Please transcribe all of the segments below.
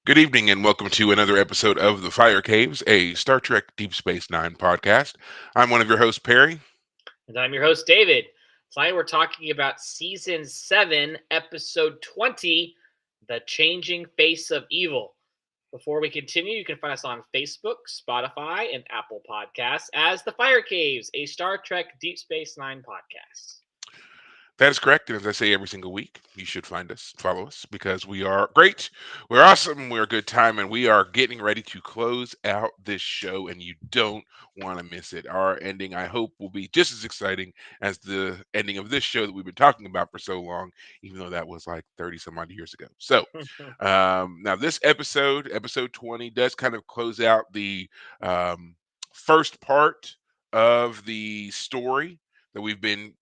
Good evening, and welcome to another episode of The Fire Caves, a Star Trek Deep Space Nine podcast. I'm one of your hosts, Perry. And I'm your host, David. Tonight we're talking about Season 7, Episode 20, The Changing Face of Evil. Before we continue, you can find us on Facebook, Spotify, and Apple Podcasts as The Fire Caves, a Star Trek Deep Space Nine podcast. That is correct. And as I say every single week, you should find us, follow us, because we are great, we're awesome, we're a good time, and we are getting ready to close out this show, and you don't want to miss it. Our ending, I hope, will be just as exciting as the ending of this show that we've been talking about for so long, even though that was like 30 some odd years ago. So, now this episode 20, does kind of close out the um, first part of the story that we've been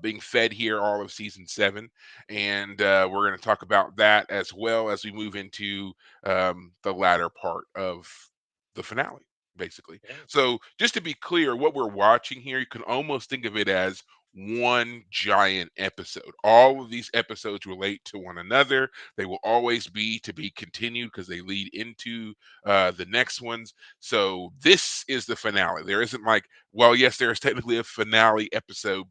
being fed here all of season 7, and we're going to talk about that as well as we move into the latter part of the finale, basically. Yeah. So, just to be clear, what we're watching here, you can almost think of it as one giant episode. All of these episodes relate to one another. They will always be to be continued because they lead into the next ones. So this is the finale. There isn't like, well, yes, there is technically a finale episode.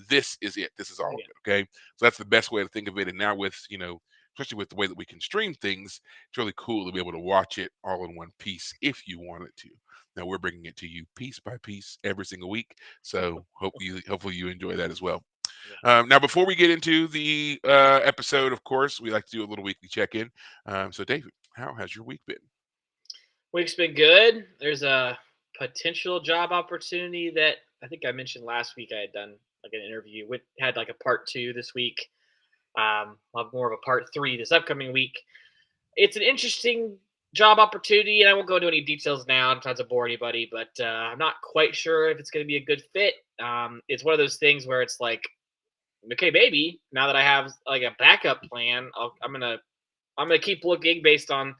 This is it. This is all of Yeah. it. Okay. So that's the best way to think of it. And now with, especially with the way that we can stream things, it's really cool to be able to watch it all in one piece if you wanted to. Now we're bringing it to you piece by piece every single week. So hopefully you enjoy that as well. Yeah. Now, before we get into the episode, of course, we like to do a little weekly check-in. So, David, how has your week been? Week's been good. There's a potential job opportunity that I think I mentioned last week. I had done like an interview with, had like a part two this week. I'll have more of a part three this upcoming week. It's an interesting job opportunity, and I won't go into any details now. I'm trying to bore anybody, but I'm not quite sure if it's going to be a good fit. It's one of those things where it's like, okay, baby. Now that I have like a backup plan, I'm gonna keep looking based on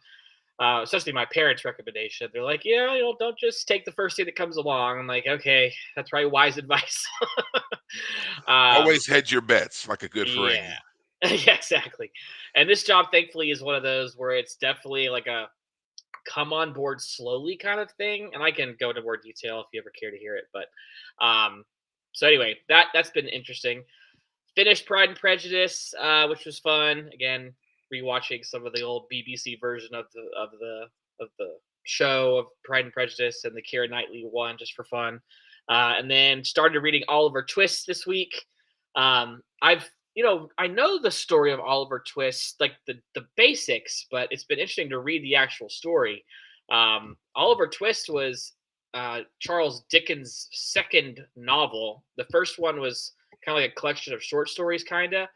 especially my parents' recommendation. They're like, yeah, don't just take the first thing that comes along. I'm like, okay, that's probably wise advice. um, Always hedge your bets like a good yeah, Ferengi. yeah, exactly. And this job, thankfully, is one of those where it's definitely like a come on board slowly kind of thing. And I can go into more detail if you ever care to hear it. But so anyway, that's been interesting. Finished Pride and Prejudice, which was fun. Again, rewatching some of the old BBC version of the show of Pride and Prejudice and the Keira Knightley one just for fun. And then started reading Oliver Twist this week. I know the story of Oliver Twist, like the basics, but it's been interesting to read the actual story. Oliver Twist was Charles Dickens' second novel. The first one was kind of like a collection of short stories, kind of.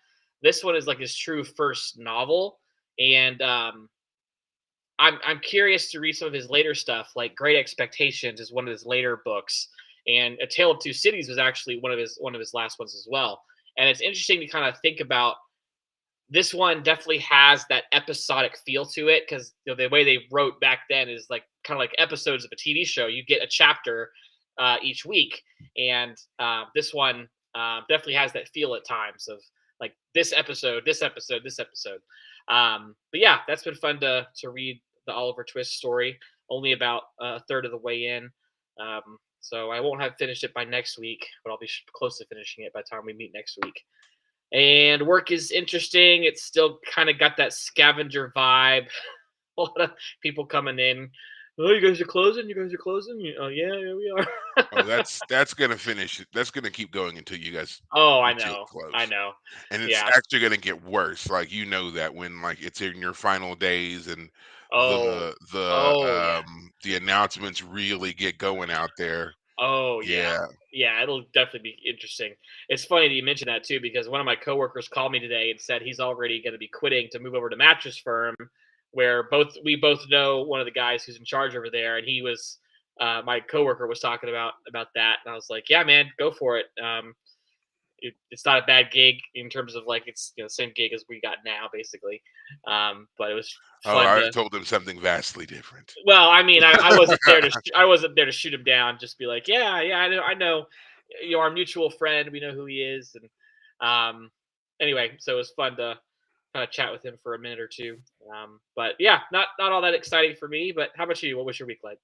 This one is like his true first novel, and I'm curious to read some of his later stuff. Like Great Expectations is one of his later books, and A Tale of Two Cities was actually one of his last ones as well. And it's interesting to kind of think about this one definitely has that episodic feel to it because the way they wrote back then is like kind of like episodes of a TV show. You get a chapter each week, and this one definitely has that feel at times of like this episode, this episode, this episode. But yeah, that's been fun to read the Oliver Twist story. Only about a third of the way in. So I won't have finished it by next week, but I'll be close to finishing it by the time we meet next week. And work is interesting. It's still kind of got that scavenger vibe. A lot of people coming in. Oh, you guys are closing. You guys are closing. Oh, yeah, yeah, we are. Oh, that's gonna finish. That's gonna keep going Oh, I until it know. I close, know. and it's Yeah. actually gonna get worse. Like that when like it's in your final days and Oh. Oh, yeah. the announcements really get going out there. Oh, yeah. Yeah. Yeah, it'll definitely be interesting. It's funny that you mentioned that too, because one of my coworkers called me today and said he's already going to be quitting to move over to Mattress Firm, where we both know one of the guys who's in charge over there, and he was my coworker was talking about that, and I was like, yeah, man, go for it. It's not a bad gig in terms of like it's the same gig as we got now, basically. But it was Oh, fun I to. told them something vastly different. Well, I mean, I wasn't there to I wasn't there to shoot him down. Just be like, yeah, yeah, I know, our mutual friend. We know who he is, and um, anyway, so it was fun chat with him for a minute or two. But yeah, not all that exciting for me. But how about you? What was your week like?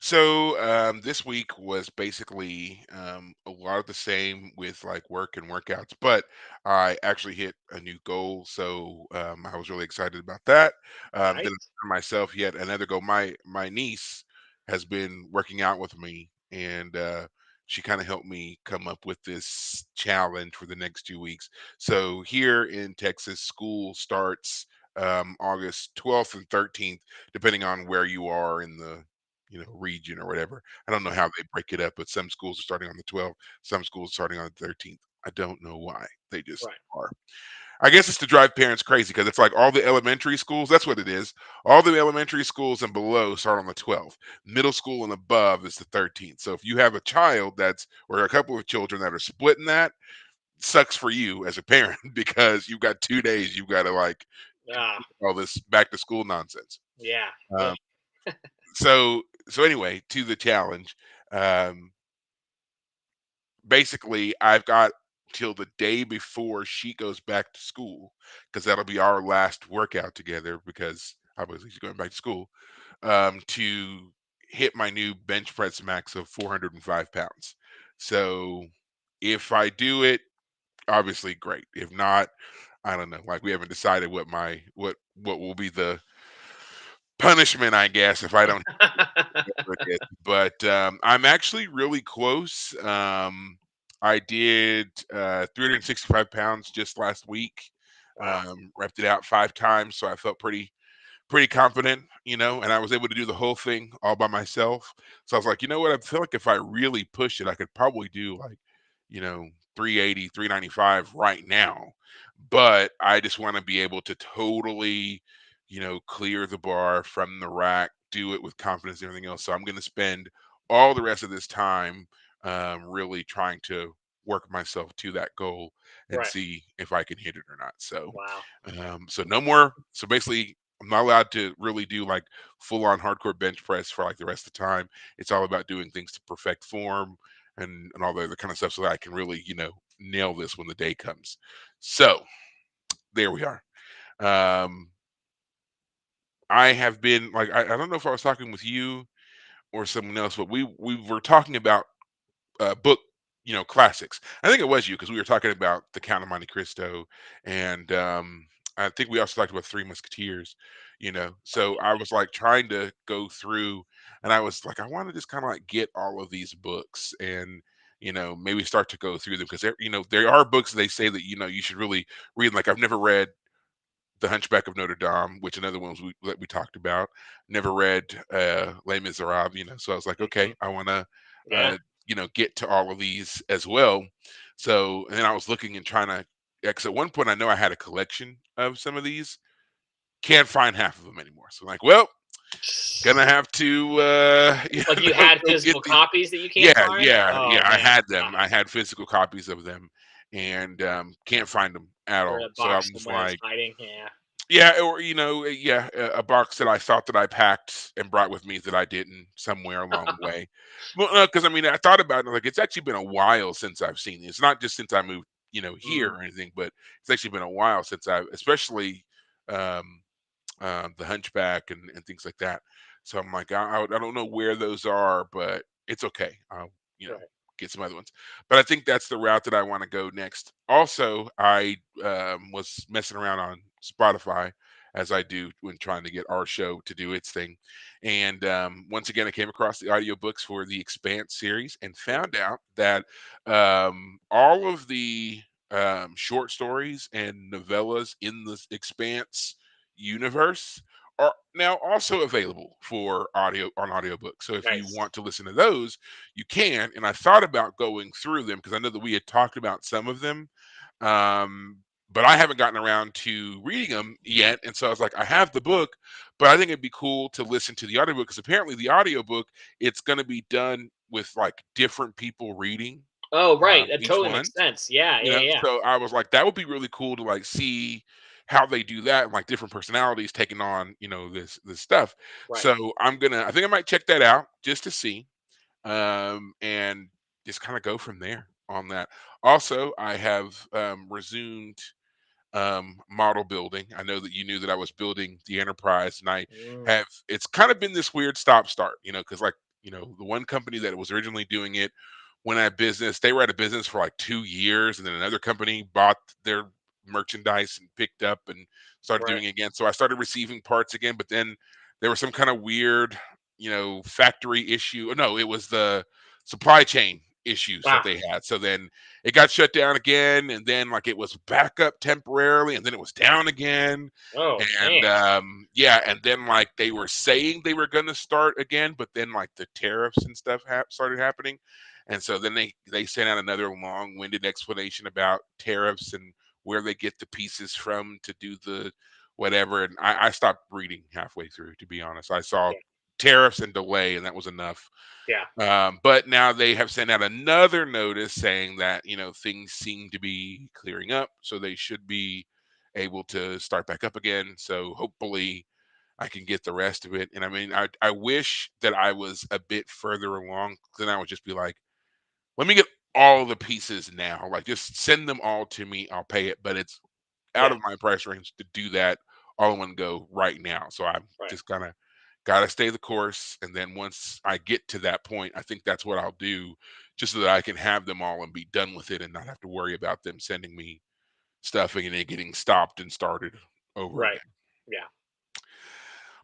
So this week was basically a lot of the same with like work and workouts, but I actually hit a new goal, so I was really excited about that. Then Nice. for myself yet another goal. My niece has been working out with me, and she kind of helped me come up with this challenge for the next 2 weeks. So here in Texas, school starts August 12th and 13th, depending on where you are in the region or whatever. I don't know Mhm. how they break it up, but some schools are starting on the 12th, some schools starting on the 13th. I don't know why. They just Right. are. I guess it's to drive parents crazy because it's like all the elementary schools, that's what it is. All the elementary schools and below start on the 12th. Middle school and above is the 13th. So if you have a child that's or a couple of children that are splitting that, sucks for you as a parent because you've got 2 days you've got to like Ah, all this back to school nonsense. yeah. Ugh. Um, so anyway, to the challenge. Um, Basically, I've got till the day before she goes back to school because that'll be our last workout together because obviously she's going back to school to hit my new bench press max of 405 pounds. So if I do it, obviously great. If not, I don't know. Like we haven't decided what will be the punishment, I guess, if I don't whatever it is. But I'm actually really close. I did 365 pounds just last week. Wow. Repped it out 5 times, so I felt pretty confident, and I was able to do the whole thing all by myself. So I was like, you know what? I feel like if I really push it, I could probably do like, you know, 380, 395 right now. But I just want to be able to totally, clear the bar from the rack, do it with confidence and everything else. So I'm going to spend all the rest of this time really trying to work myself to that goal and Right. see if I can hit it or not. So, Wow. so no more. So basically, I'm not allowed to really do like full on hardcore bench press for like the rest of the time. It's all about doing things to perfect form and all the other kind of stuff so that I can really, nail this when the day comes. So there we are. Um, I have been like I don't know if I was talking with you or someone else, but we were talking about book, classics. I think it was you because we were talking about The Count of Monte Cristo, and I think we also talked about Three Musketeers. So I was like trying to go through, and I was like, I want to just kind of like get all of these books and maybe start to go through them because there are books they say that you should really read. Like I've never read the Hunchback of Notre Dame, which another ones that we talked about. Never read Les Miserables, so I was like, Mhm. okay, I want to, Yeah. uh, get to all of these as well. So, and then I was looking and trying to, because at one point I know I had a collection of some of these. Can't find half of them anymore. So, I'm like, well, gonna have to, Like you had go get physical these. copies that you can't Yeah, find? yeah, Oh yeah. I man. had them. Ah, I had physical copies of them, and can't find them at they're in all. a So I box was somewhere it's like, hiding. Yeah. yeah, or yeah, a box that I thought that I packed and brought with me that I didn't somewhere along the way. Well, because I mean, I thought about it, like it's actually been a while since I've seen it. It's not just since I moved, here Mm, or anything, but it's actually been a while since I've, especially um, the Hunchback and things like that. So I'm like, I don't know where those are, but it's okay. I'll right. get some other ones. But I think that's the route that I want to go next. Also, I was messing around on Spotify as I do when trying to get our show to do its thing. And once again, I came across the audiobooks for the Expanse series and found out that all of the short stories and novellas in the Expanse universe are now also available for audio on audiobook. So if you Nice. want to listen to those, you can. And I thought about going through them because I know that we had talked about some of them. But I haven't gotten around to reading them yet. And so I was like, I have the book, but I think it'd be cool to listen to the audiobook because apparently the audiobook, it's going to be done with like different people reading Oh, right. That each totally one. makes sense. Yeah. Yeah. Yeah. So I was like, that would be really cool to like see how they do that and like different personalities taking on, this stuff. Right. So I think I might check that out just to see, and just kind of go from there on that. Also, I have resumed model building. I know that you knew that I was building the Enterprise, and I Mm, have. It's kind of been this weird stop start, because like the one company that was originally doing it went out of business. They were out of business for like 2 years, and then another company bought their merchandise and picked up and started right. doing it again. So I started receiving parts again, but then there was some kind of weird, factory issue. No, it was the supply chain issues that Wow. they had. So then it got shut down again, and then like it was back up temporarily, and then it was down again. Oh And man. yeah, and then like they were saying they were gonna start again, but then like the tariffs and stuff started happening. And so then they sent out another long-winded explanation about tariffs and where they get the pieces from to do the whatever. And I stopped reading halfway through, to be honest. I saw Yeah. tariffs and delay, and that was enough. Yeah. But now they have sent out another notice saying that things seem to be clearing up, so they should be able to start back up again. So hopefully, I can get the rest of it. And I mean, I wish that I was a bit further along. Then I would just be like, let me get all the pieces now. Like, just send them all to me. I'll pay it. But it's out Yeah. of my price range to do that all in one go right now. So I'm Right. just kind of got to stay the course. And then once I get to that point, I think that's what I'll do, just so that I can have them all and be done with it and not have to worry about them sending me stuff and it getting stopped and started over Right. again. Yeah.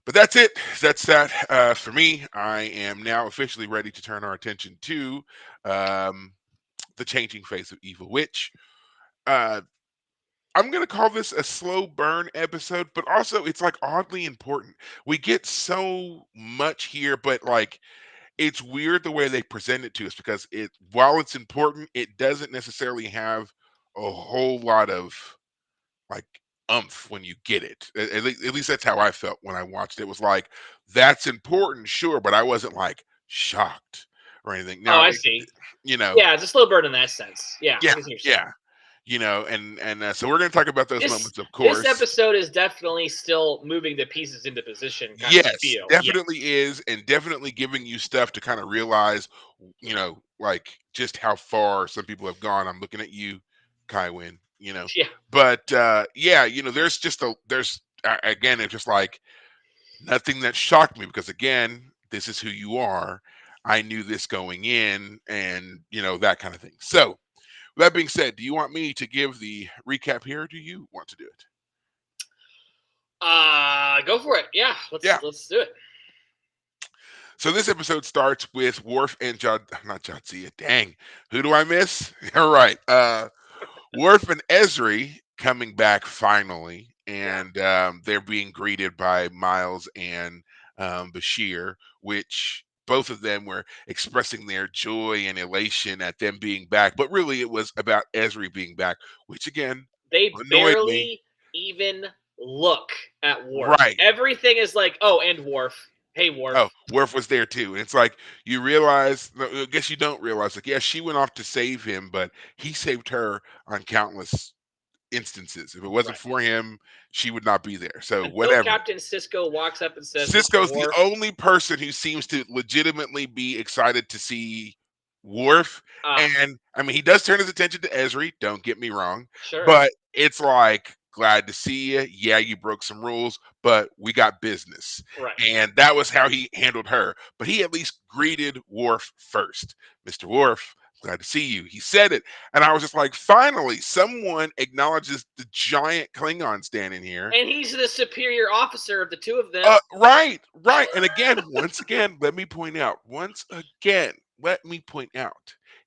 But that's it. That's that for me. I am now officially ready to turn our attention to um, the changing face of Evil Witch. Uh, I'm gonna call this a slow burn episode, but also it's like oddly important. We get so much here, but like it's weird the way they present it to us, because while it's important, it doesn't necessarily have a whole lot of like umph when you get it. At least that's how I felt when I watched it. It was like, that's important, sure, but I wasn't like shocked or anything. Oh, Now, I see. you know, Yeah, it's a slow burn in that sense. Yeah, yeah, I can see what you're saying. yeah, and so we're gonna talk about those This moments, of this course. episode is definitely still moving the pieces into position kind of Yes, feel. Yeah. definitely is, and definitely giving you stuff to kind of realize, like just how far some people have gone. I'm looking at you, Kaiwin, Yeah. but yeah, again, it's just like nothing that shocked me, because again, this is who you are. I knew this going in, and that kind of thing. So, with that being said, do you want me to give the recap here? Or do you want to do it? Go for it. Yeah, let's Yeah. let's do it. So this episode starts with Worf and not Jadzia. Dang, who do I miss? All right, Worf and Ezri coming back finally, Yeah. and they're being greeted by Miles and Bashir, which both of them were expressing their joy and elation at them being back. But really, it was about Ezri being back, which again They annoyed me. barely even look at Worf. Right. Everything is like, oh, and Worf. Hey, Worf. Oh, Worf was there too. And it's like you realize, no, I guess you don't realize, like, yeah, she went off to save him, but he saved her on countless instances. If it wasn't Right. for him, she would not be there. So Until whatever. Captain Cisco walks up and says, Mr. Cisco's the Worf. only person who seems to legitimately be excited to see Worf. Ah, And I mean, he does turn his attention to Ezri, don't get me wrong, sure. but it's like, glad to see you. Yeah, you broke some rules, but we got business. Right. And that was how he handled her. But he at least greeted Worf first. Mr. Worf, glad to see you. He said it. And I was just like, finally, someone acknowledges the giant Klingon standing here. And he's the superior officer of the two of them. Right, right. And again, once again, let me point out,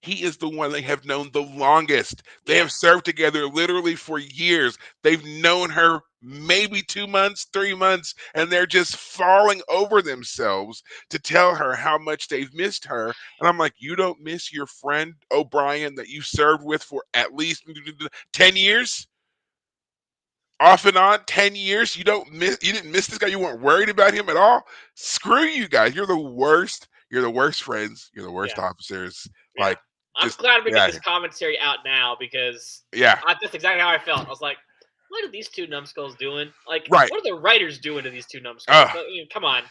he is the one they have known the longest. They Yeah. have served together literally for years. They've known her maybe 2 months, 3 months, and they're just falling over themselves to tell her how much they've missed her. And I'm like, you don't miss your friend O'Brien that you served with for at least 10 years? Off and on 10 years, you didn't miss this guy, you weren't worried about him at all. Screw you guys, you're the worst friends, you're the worst Yeah. officers. Yeah. Like, I'm just glad we get get out of this here. commentary out now because Yeah, that's exactly how I felt. I was like, what are these two numbskulls doing? Like, right. what are the writers doing to these two numbskulls? uh Come on.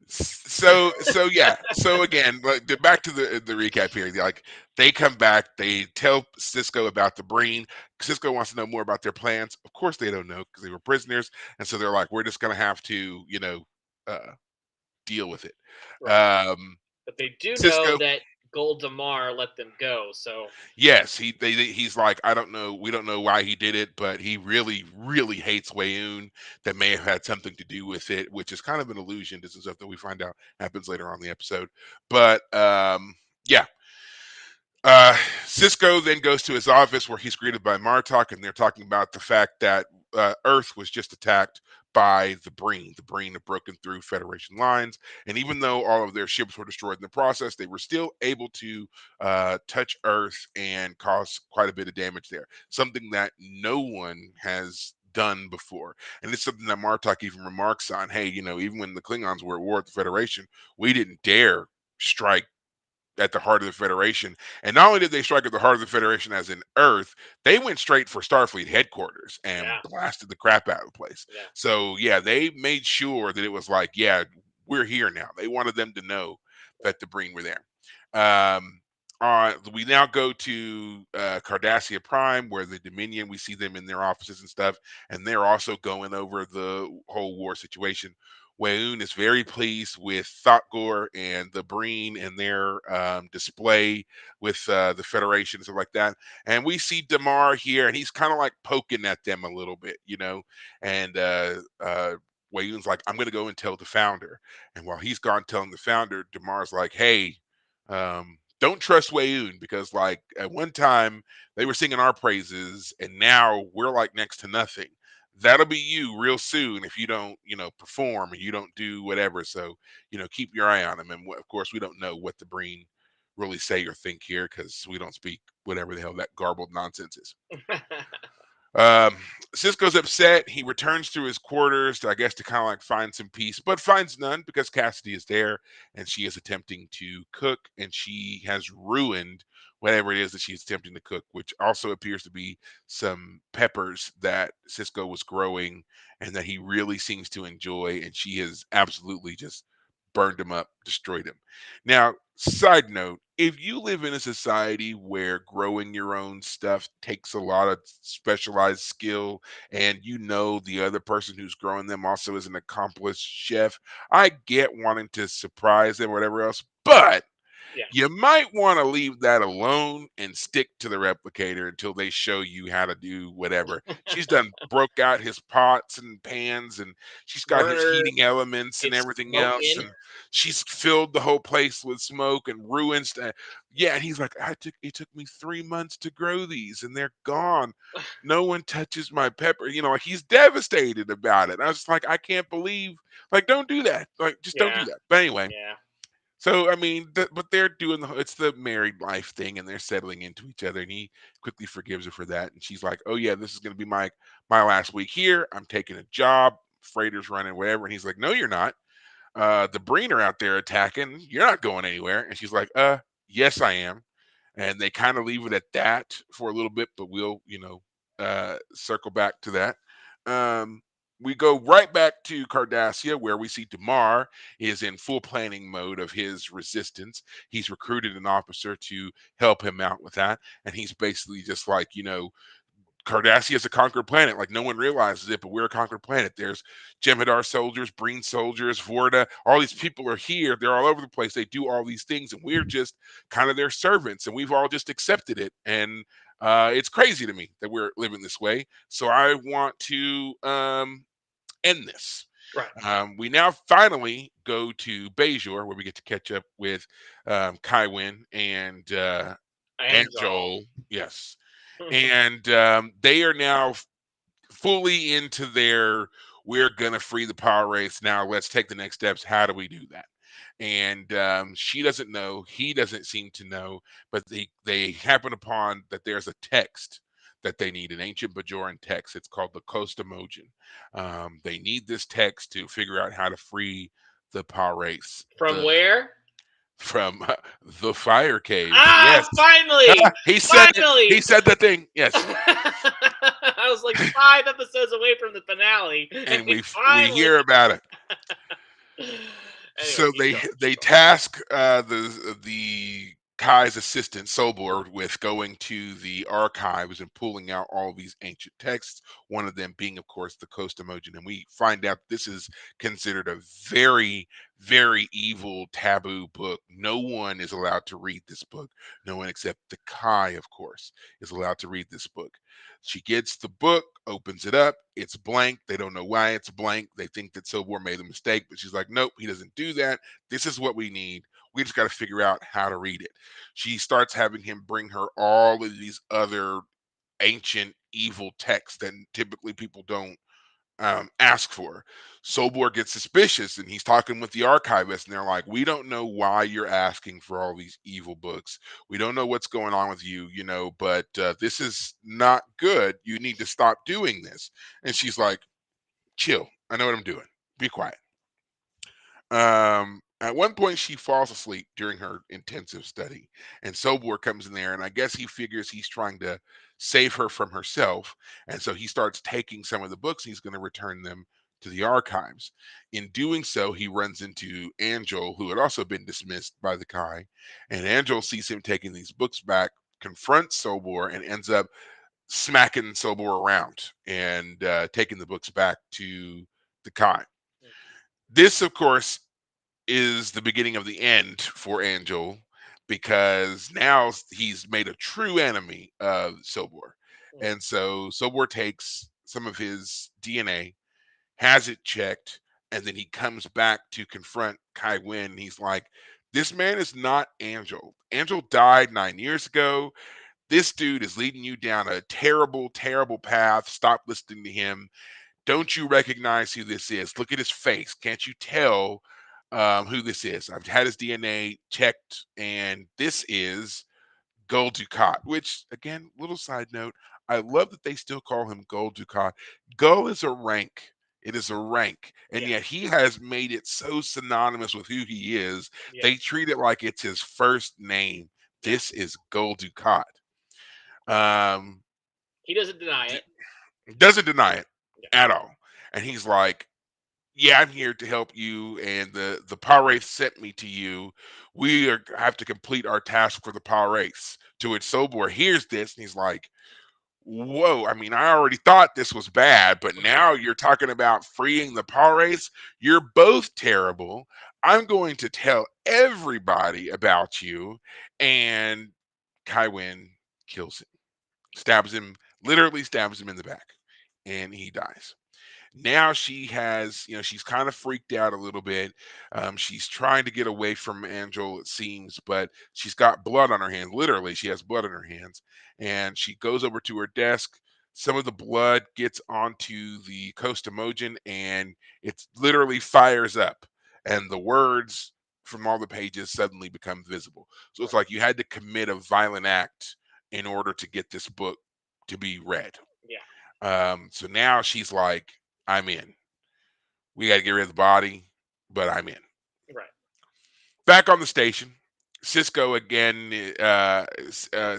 So yeah. So again, back to the recap here. Like they come back, they tell Cisco about the Breen. Cisco wants to know more about their plans. Of course, they don't know because they were prisoners, and so they're like, we're just gonna have to, uh, deal with it. Right. Um, But they do know Cisco, that Gold Damar let them go. So yes, he's like, I don't know, we don't know why he did it, but he really, really hates Wayoon. That may have had something to do with it, which is kind of an illusion to some stuff that we find out happens later on in the episode. But yeah, uh, Cisco then goes to his office where he's greeted by Martok, and they're talking about the fact that Earth was just attacked by the Breen. The Breen have broken through Federation lines, and even though all of their ships were destroyed in the process, they were still able to touch Earth and cause quite a bit of damage there. Something that no one has done before. And it's something that Martok even remarks on. Hey, even when the Klingons were at war with the Federation, we didn't dare strike at the heart of the Federation. And not only did they strike at the heart of the Federation, as in Earth, they went straight for Starfleet headquarters and yeah, blasted the crap out of the place. yeah. So yeah, they made sure that it was like, yeah, we're here now. They wanted them to know that the Breen were there. We now go to Cardassia Prime, where the Dominion, we see them in their offices and stuff, and they're also going over the whole war situation. Wayoon is very pleased with Thoughtgore and the Breen and their display with the Federation and stuff like that. And we see Damar here, and he's kind of like poking at them a little bit, And Wayoon's like, I'm going to go and tell the founder. And while he's gone telling the founder, Damar's like, hey, don't trust Wayoon because, like, at one time they were singing our praises, and now we're like next to nothing. That'll be you real soon if you don't, perform and you don't do whatever. So, keep your eye on him. And of course, we don't know what the Breen really say or think here because we don't speak whatever the hell that garbled nonsense is. Um, Cisco's upset. He returns to his quarters, I guess, to kind of like find some peace, but finds none because Cassidy is there and she is attempting to cook, and she has ruined whatever it is that she's attempting to cook, which also appears to be some peppers that Cisco was growing and that he really seems to enjoy. And she has absolutely just burned him up, destroyed him. Now, side note, if you live in a society where growing your own stuff takes a lot of specialized skill, and the other person who's growing them also is an accomplished chef, I get wanting to surprise them or whatever else, but Yeah. you might want to leave that alone and stick to the replicator until they show you how to do whatever. She's done broke out his pots and pans, and she's got his Burner, heating elements and it's everything else, smoking. and she's filled the whole place with smoke and ruins. Yeah, and he's like, it took me 3 months to grow these, and they're gone. No one touches my pepper. Like he's devastated about it. I was just like, I can't believe. Like, don't do that. Like, just don't do Yeah, that. But anyway, yeah. so I mean, but they're doing it's the married life thing, and they're settling into each other. And he quickly forgives her for that. And she's like, "Oh yeah, this is going to be my last week here. I'm taking a job. Freighter's running, whatever." And he's like, "No, you're not. The Breen are out there attacking. You're not going anywhere." And she's like, yes, I am." And they kind of leave it at that for a little bit, but we'll circle back to that. We go right back to Cardassia, where we see Damar is in full planning mode of his resistance. He's recruited an officer to help him out with that, and he's basically just like, Cardassia is a conquered planet. Like, no one realizes it, but we're a conquered planet. There's Jem'Hadar soldiers, Breen soldiers, Vorta. All these people are here. They're all over the place. They do all these things, and we're just kind of their servants, and we've all just accepted it. And it's crazy to me that we're living this way. So I want to end this. Right. We now finally go to Bajor, where we get to catch up with Kywin and Angel. Joel. Yes, and they are now fully into their we're gonna free the power race. Now let's take the next steps. How do we do that? And she doesn't know, he doesn't seem to know, but they happen upon that there's a text that they need, an ancient Bajoran text. It's called the Costamogen. They need this text to figure out how to free the power race. From where? From the fire cave. Ah, Yes. finally! He said it. Finally! He said the thing. Yes. I was like 5 episodes away from the finale, And we we finally. hear about it. Anyway, So keep going. they Keep going. task the Kai's assistant Sobor with going to the archives and pulling out all these ancient texts. One of them being, of course, the Coast Emojin, and we find out this is considered a very, very evil, taboo book. No one is allowed to read this book. No one except the Kai, of course, is allowed to read this book. She gets the book, opens it up. It's blank. They don't know why it's blank. They think that Sobor made a mistake, but she's like, nope, he doesn't do that. This is what we need. We just got to figure out how to read it. She starts having him bring her all of these other ancient evil texts that typically people don't ask for. Sobor gets suspicious and he's talking with the archivist, and they're like, we don't know why you're asking for all these evil books. We don't know what's going on with you, but this is not good. You need to stop doing this. And she's like, chill. I know what I'm doing. Be quiet. At one point, she falls asleep during her intensive study, and Sobor comes in there, and I guess he figures he's trying to save her from herself, and so he starts taking some of the books. And he's going to return them to the archives. In doing so, he runs into Angel, who had also been dismissed by the Kai, and Angel sees him taking these books back, confronts Sobor, and ends up smacking Sobor around and taking the books back to the Kai. This, of course, is the beginning of the end for Angel because now he's made a true enemy of Sobor. Mm, And so Sobor takes some of his DNA, has it checked, and then he comes back to confront Kai Wynn. And he's like, this man is not Angel. Angel died 9 years ago. This dude is leading you down a terrible, terrible path. Stop listening to him. Don't you recognize who this is? Look at his face. Can't you tell who this is? I've had his DNA checked, and this is Gul Dukat, which, again, little side note, I love that they still call him Gul Dukat. Gul is a rank. It is a rank. And yeah. yet he has made it so synonymous with who he is. They Yes. treat it like it's his first name. Yeah. This is Gul Dukat. Um, He doesn't deny it. doesn't deny it Yeah. at all. And he's like, yeah, I'm here to help you, and the Pirates sent me to you. Have to complete our task for the Pirates. To which Sobor hears this, and he's like, "Whoa! I mean, I already thought this was bad, but now you're talking about freeing the Pirates. You're both terrible. I'm going to tell everybody about you." And Kaiwin kills him, stabs him, literally stabs him in the back, and he dies. Now she has, she's kind of freaked out a little bit. She's trying to get away from Angel, it seems, but she's got blood on her hands. Literally, she has blood on her hands. And she goes over to her desk. Some of the blood gets onto the Coast Emojin and it literally fires up. And the words from all the pages suddenly become visible. So it's Right. like you had to commit a violent act in order to get this book to be read. Yeah. So now she's like, I'm in. We got to get rid of the body, but I'm in. Right. Back on the station, Cisco again.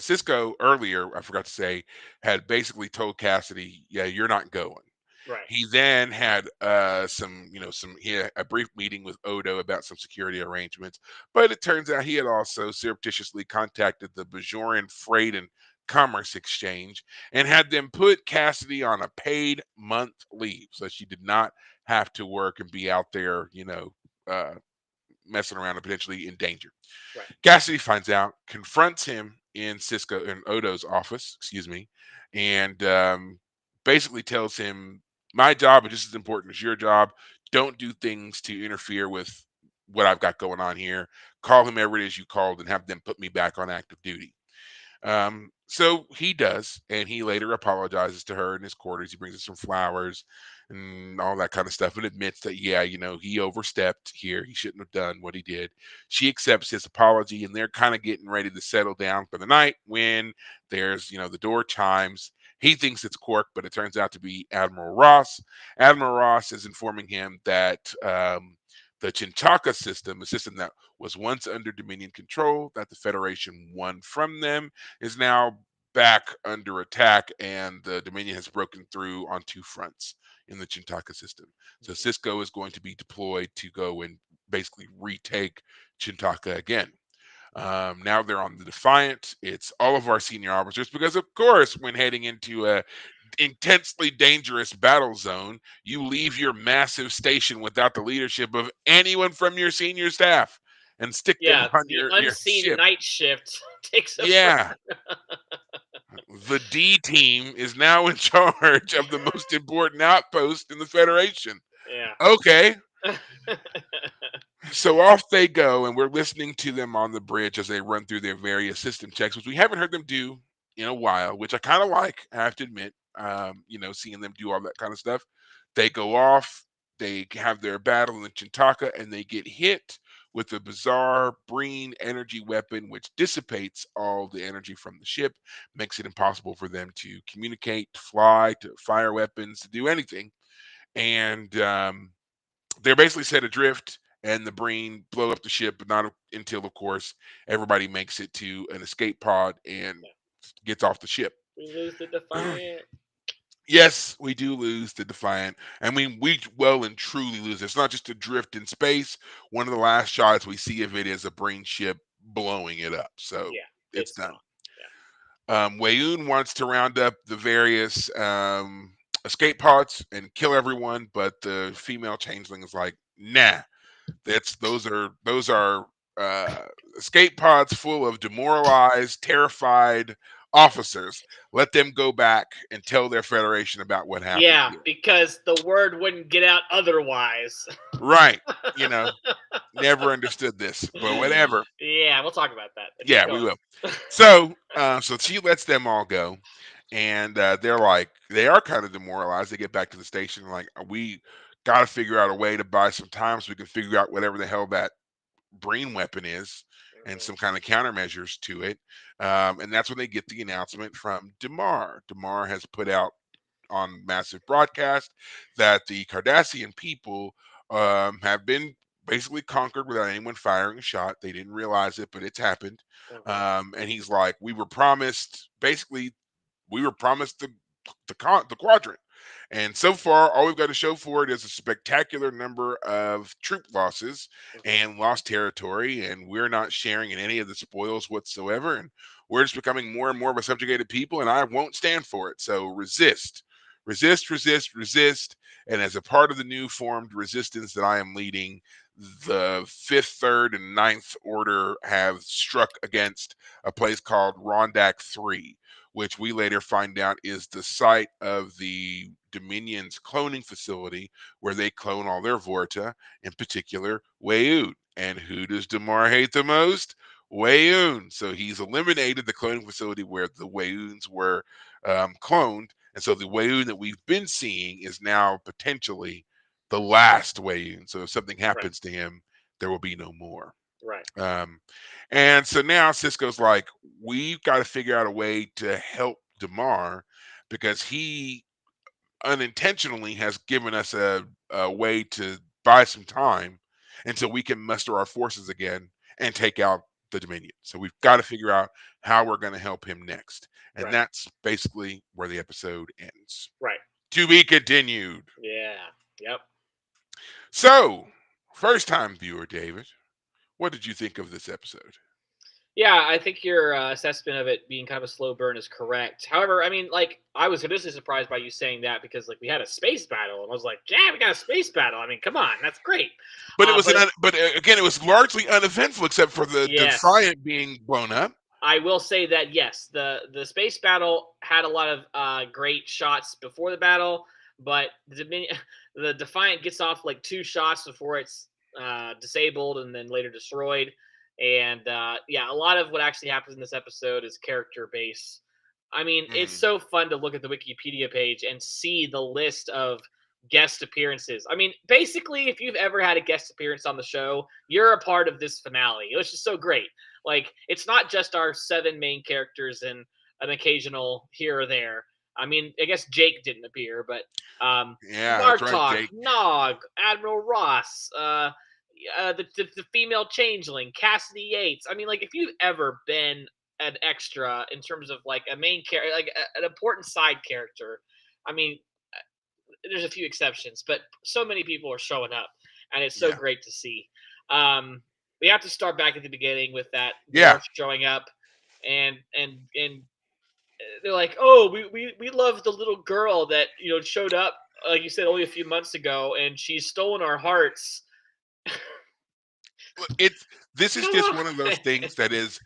Cisco earlier, I forgot to say, had basically told Cassidy, "Yeah, you're not going." Right. He then had he had a brief meeting with Odo about some security arrangements, but it turns out he had also surreptitiously contacted the Bajoran Freight and Commerce Exchange and had them put Cassidy on a paid month leave, so she did not have to work and be out there, uh, messing around and potentially in danger. Right. Cassidy finds out, confronts him in Odo's office, excuse me, and basically tells him, "My job is just as important as your job. Don't do things to interfere with what I've got going on here. Call whomever it is you called and have them put me back on active duty." So he does, and he later apologizes to her in his quarters. He brings her some flowers and all that kind of stuff, and admits that, yeah, he overstepped here. He shouldn't have done what he did. She accepts his apology, and they're kind of getting ready to settle down for the night when there's, the door chimes. He thinks it's Quark, but it turns out to be Admiral Ross. Admiral Ross is informing him that the Chinchaka system, a system that was once under Dominion control, that the Federation won from them, is now back under attack, and the Dominion has broken through on two fronts in the Chintaka system. So Mhm. Cisco is going to be deployed to go and basically retake Chintaka again. Now they're on the Defiant. It's all of our senior officers because, of course, when heading into a intensely dangerous battle zone, you leave your massive station without the leadership of anyone from your senior staff and stick them Yeah, on the your unseen ship. night shift takes over. Yeah, the D team is now in charge of the most important outpost in the Federation. Yeah. Okay, so off they go, and we're listening to them on the bridge as they run through their various system checks, which we haven't heard them do in a while, which I kind of like, I have to admit. Seeing them do all that kind of stuff. They go off, they have their battle in the Chintaka, and they get hit with a bizarre Breen energy weapon, which dissipates all the energy from the ship, makes it impossible for them to communicate, to fly, to fire weapons, to do anything. And they're basically set adrift, and the Breen blow up the ship, but not until, of course, everybody makes it to an escape pod and gets off the ship. We lose the Defiant. Yes, we do lose the Defiant. I mean, we well and truly lose. It's not just a drift in space. One of the last shots we see of it is a Breen ship blowing it up. So Yeah, it's it's done. gone. Yeah. Wayoon wants to round up the various escape pods and kill everyone, but the female changeling is like, nah, those are uh, escape pods full of demoralized, terrified officers. Let them go back and tell their federation about what happened Yeah, here. because the word wouldn't get out otherwise. Right. You know, never understood this, but whatever. Yeah, we'll talk about that. Keep Yeah, we going. will. So she lets them all go, and they're like, they are kind of demoralized. They get back to the station, like, we got to figure out a way to buy some time so we can figure out whatever the hell that Brain weapon is and Mhm. some kind of countermeasures to it. And that's when they get the announcement from Damar. Damar has put out on massive broadcast that the Cardassian people have been basically conquered without anyone firing a shot. They didn't realize it, but it's happened. Mhm. And he's like, we were promised the quadrant. And so far, all we've got to show for it is a spectacular number of troop losses Mhm. and lost territory, and we're not sharing in any of the spoils whatsoever. And we're just becoming more and more of a subjugated people, and I won't stand for it. So resist, resist, resist, resist. And as a part of the new formed resistance that I am leading, the fifth, third, and ninth order have struck against a place called Rondak 3, which we later find out is the site of the Dominion's cloning facility where they clone all their Vorta, in particular Wayoon. And who does Damar hate the most? Wayoon. So he's eliminated the cloning facility where the Wayoons were cloned. And so the Wayoon that we've been seeing is now potentially the last Wayoon. So if something Right. happens to him, there will be no more. Right. Um, and so now Cisco's like, we've got to figure out a way to help Damar because he unintentionally has given us a way to buy some time until we can muster our forces again and take out the Dominion. So we've got to figure out how we're going to help him next. And Right. that's basically where the episode ends. Right. To be continued. Yeah. Yep. So, first time viewer David, what did you think of this episode? Yeah, I think your assessment of it being kind of a slow burn is correct. However, I mean, like, I was initially surprised by you saying that because, like, we had a space battle, and I was like, "Yeah, we got a space battle." I mean, come on, that's great. But it was But it, again, it was largely uneventful except for the yes, Defiant being blown up. I will say that yes, the space battle had a lot of great shots before the battle, but the Defiant gets off like two shots before it's disabled and then later destroyed. And yeah, a lot of what actually happens in this episode is character base. I mean, it's Mm, so fun to look at the Wikipedia page and see the list of guest appearances. I mean, basically, if you've ever had a guest appearance on the show, you're a part of this finale. It was just so great. Like, it's not just our seven main characters and an occasional here or there. I mean, I guess Jake didn't appear, but yeah, that's right, Martok, Jake. Nog, Admiral Ross, the female changeling, Cassidy Yates. I mean, like, if you've ever been an extra in terms of like a main character, like an important side character, I mean, there's a few exceptions, but so many people are showing up, and it's so Yeah. great to see. Um, we have to start back at the beginning with that Yeah. Worf showing up, and they're like, "Oh, we love the little girl that showed up, like you said, only a few months ago, and she's stolen our hearts." It's this is Come just one of on. those things that is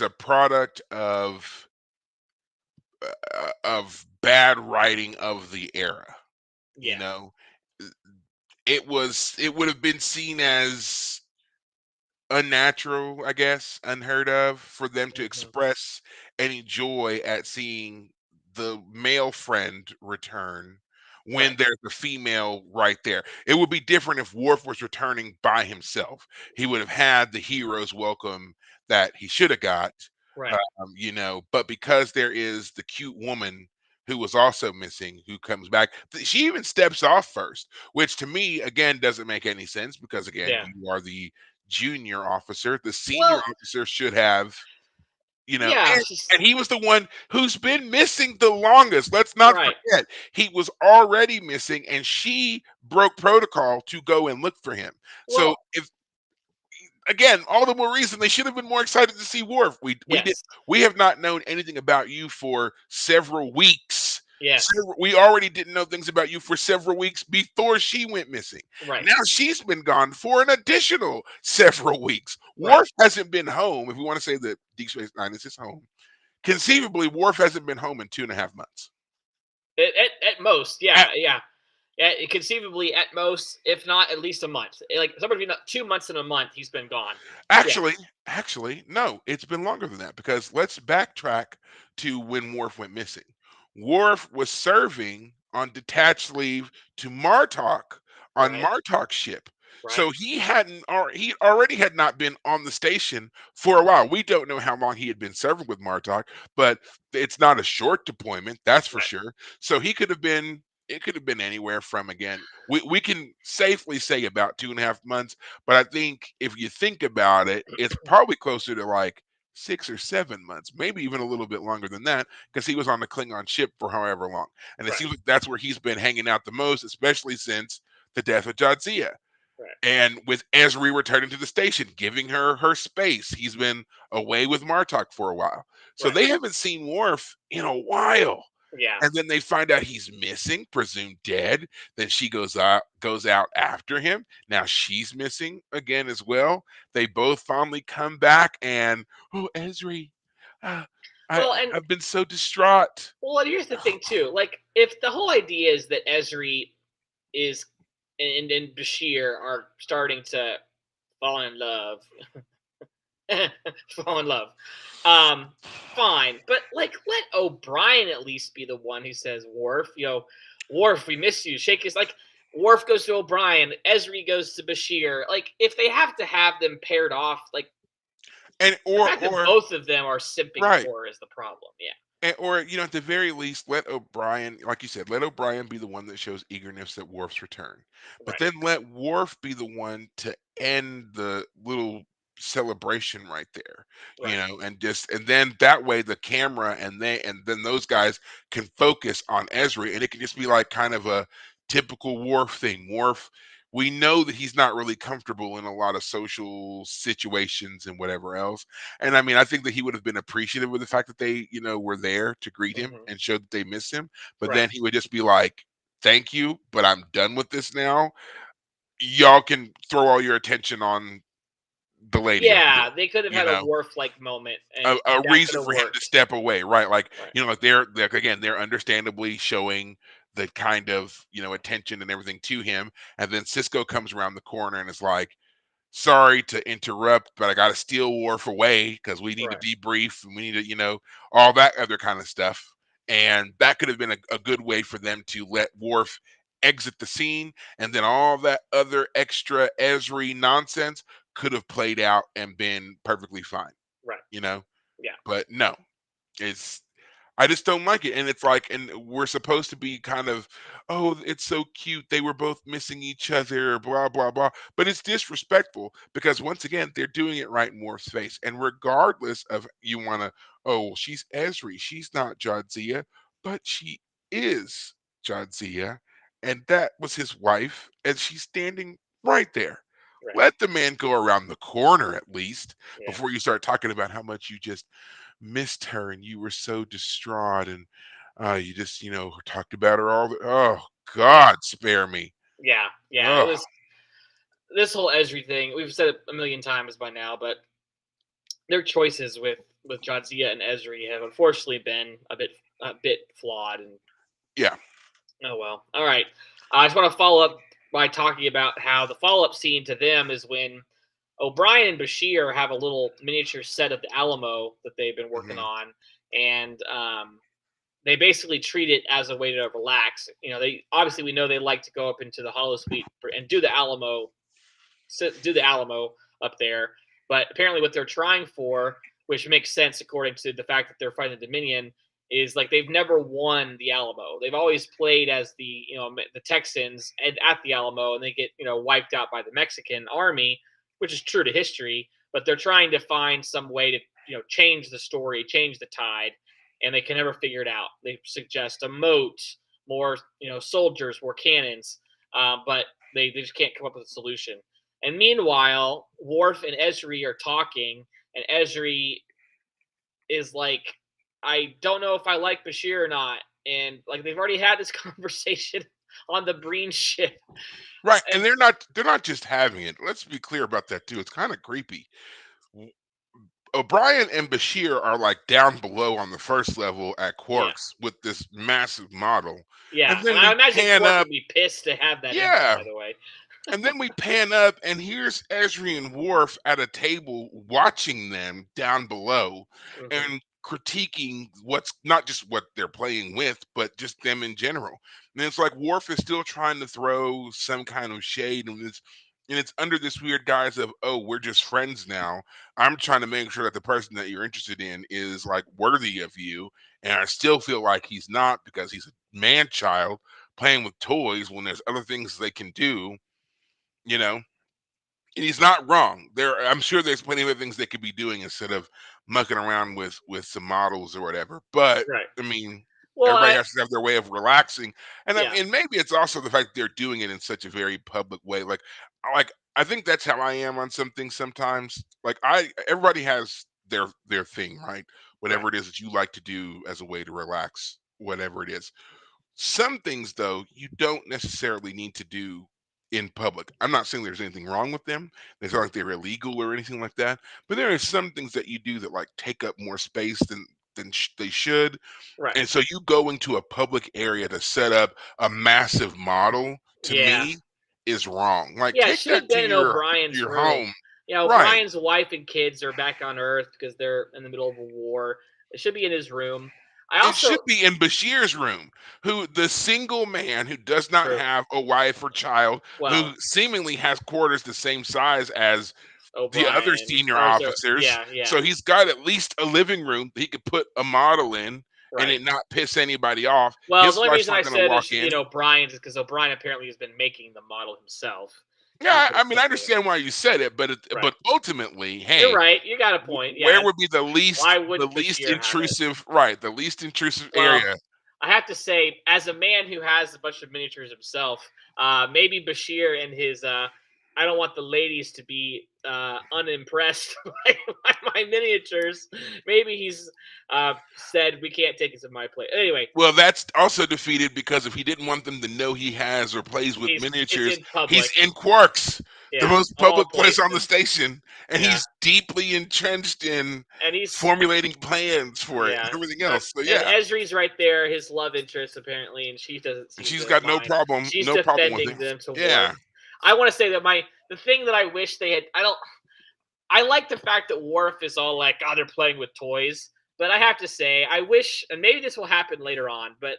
a product of bad writing of the era. You Yeah. know, it would have been seen as unnatural, I guess, unheard of for them to Hmm. express any joy at seeing the male friend return when Right. there's a female right there. It would be different if Worf was returning by himself. He would have had the hero's welcome that he should have got, Right. but because there is the cute woman who was also missing who comes back, she even steps off first, which to me again doesn't make any sense because again, Yeah. you are the junior officer. The senior Well, officer should have, yeah. and he was the one who's been missing the longest. Let's not Right. forget, he was already missing, and she broke protocol to go and look for him. So, Well, if again, all the more reason they should have been more excited to see Worf. yes. We have not known anything about you for several weeks. Yes. We already didn't know things about you for several weeks before she went missing. Right. Now she's been gone for an additional several weeks. Right. Worf hasn't been home. If we want to say that Deep Space Nine is his home, conceivably Worf hasn't been home in 2.5 months. At most, At yeah, yeah. Yeah, conceivably at most, if not at least a month. Like somewhere between 2 months and a month, he's been gone. Yeah. Actually, no, it's been longer than that because let's backtrack to when Worf went missing. Worf was serving on detached leave to Martok on Right. Martok's ship. Right. So he already had not been on the station for a while. We don't know how long he had been serving with Martok, but it's not a short deployment, that's for Right. sure. So he could have been it could have been anywhere from again. We can safely say about 2.5 months, but I think if you think about it, it's probably closer to like 6 or 7 months, maybe even a little bit longer than that, because he was on the Klingon ship for however long. And it Right. seems like that's where he's been hanging out the most, especially since the death of Jadzia. Right. And with Esri returning to the station, giving her space, he's been away with Martok for a while. So Right. they haven't seen Worf in a while. Yeah. And then they find out he's missing, presumed dead. Then she goes out after him. Now she's missing again as well. They both finally come back, and oh, Esri, uh, Well, and I've been so distraught. here's the thing too. Like, if the whole idea is that Esri is and Bashir are starting to fall in love, fall in love. Um, Fine, but like, let O'Brien at least be the one who says, "Worf, Worf, we miss you." Shake his like. Worf goes to O'Brien. Esri goes to Bashir. Like, if they have to have them paired off, like And the fact that or both of them are simping right. for her is the problem. Yeah. Or at the very least, let O'Brien, like you said, let O'Brien be the one that shows eagerness at Worf's return. But Right. then let Worf be the one to end the little celebration right there, Right. and then that way the camera and then those guys can focus on Ezra, and it can just be like kind of a typical Worf thing. Worf, we know that he's not really comfortable in a lot of social situations and whatever else, and I mean, I think that he would have been appreciative of the fact that they, were there to greet him Hmm. and show that they miss him. But Right. then he would just be like, "Thank you, but I'm done with this now. Y'all can throw all your attention on the lady over there." Yeah, they could have You had a know, Worf like moment, a, and a that could reason have for him to worked. step away, right? Right. Like again, they're understandably showing the kind of attention and everything to him, and then Cisco comes around the corner and is like, sorry to interrupt, but I got to steal Worf away because we need to Right. debrief and we need to, all that other kind of stuff. And that could have been a good way for them to let Worf exit the scene. And then all that other extra Esri nonsense could have played out and been perfectly fine, Right. you know? Yeah. But no, it's I just don't like it. And it's like, and we're supposed to be kind of, oh, it's so cute. They were both missing each other, blah, blah, blah. But it's disrespectful because once again, they're doing it right in Morph's face. And regardless of you want to, oh, well, she's Esri. She's not Jadzia, but she is Jadzia. And that was his wife. And she's standing right there. Right. Let the man go around the corner at least Yeah. before you start talking about how much you just missed her and you were so distraught and you just, talked about her all the oh Yeah. God, spare me. Yeah. Yeah. It Oh, was this whole Esri thing. We've said it a million times by now, but their choices with Jadzia and Esri have unfortunately been a bit flawed. And yeah. oh well. All right. I just want to follow up by talking about how the follow up scene to them is when O'Brien and Bashir have a little miniature set of the Alamo that they've been working Hmm. on, and they basically treat it as a way to relax. They obviously we know they like to go up into the Hollow Suite and do the Alamo up there, but apparently what they're trying for, which makes sense according to the fact that they're fighting the Dominion, is like they've never won the Alamo. They've always played as the Texans and at the Alamo, and they get wiped out by the Mexican army, which is true to history. But they're trying to find some way to change the story, change the tide, and they can never figure it out. They suggest a moat, more soldiers, more cannons, but they just can't come up with a solution. And meanwhile, Worf and Esri are talking, and Esri is like, I don't know if I like Bashir or not. And like they've already had this conversation on the Breen ship. Right. And And they're not just having it. Let's be clear about that too. It's kind of creepy. W- O'Brien and Bashir are like down below on the first level at yeah, Quarks with this massive model. yeah. And And then I we imagine pan Quark up. would be pissed to have that info, Yeah. by the way. And then we pan up, and here's Esri and Worf at a table watching them down below Hmm. and critiquing what's not just what they're playing with, but just them in general. And it's like Worf is still trying to throw some kind of shade, and it's under this weird guise of, oh, we're just friends now. I'm trying to make sure that the person that you're interested in is like worthy of you. And I still feel like he's not because he's a man child playing with toys when there's other things they can do, you know and he's not wrong. I'm sure there's plenty of other things they could be doing instead of mucking around with some models or whatever. But Right. I mean, Well, everybody has to have their way of relaxing, and yeah, and maybe it's also the fact that they're doing it in such a very public way. Like I think that's how I am on some things sometimes. Like everybody has their thing, right? right, Whatever it is that you like to do as a way to relax, whatever it is. Some things, though, you don't necessarily need to do in public. I'm not saying there's anything wrong with them. It's not like they're illegal or anything like that. But there are some things that you do that like take up more space than they should. right. And so you go into a public area to set up a massive model, to Yeah, me, is wrong. Like yeah. It take should have that to been in to O'Brien's your room. home. Right. O'Brien's wife and kids are back on Earth because they're in the middle of a war. It should be in his room. I It also should be in Bashir's room, who the single man who does not true. have a wife or child, Well, who seemingly has quarters the same size as the other O'Brien. senior Oh, so officers. yeah, yeah. So he's got at least a living room that he could put a model in and Right. it not piss anybody off. Well, the His only wife's reason I not going to said it walk should be in in. O'Brien's is because O'Brien apparently has been making the model himself. He Yeah, could I have mean, I put the understand why you said it, but right. but ultimately, You're hey, right. You got a point. where Yeah. would be the Why least wouldn't Bashir have it? intrusive, right? The least intrusive Well, area. I have to say, as a man who has a bunch of miniatures himself, maybe Bashir and his I don't want the ladies to be unimpressed by my miniatures. Maybe he's said we can't take this in my place. Anyway, Well, that's also defeated because if he didn't want them to know he has or plays with it's miniatures, in he's public. in Quarks, the Yeah, most all public place on the places. station, and Yeah, he's deeply entrenched in and he's formulating plans for it and yeah, everything but else. So and yeah, Esri's right there, his love interest apparently, and she doesn't and seem she's to got no mind. problem, She's no problem with defending it. them to Worf. Yeah, I want to say that the thing that I wish they had. I like the fact that Worf is all like, "God, they're playing with toys," but I have to say, I wish, and maybe this will happen later on, but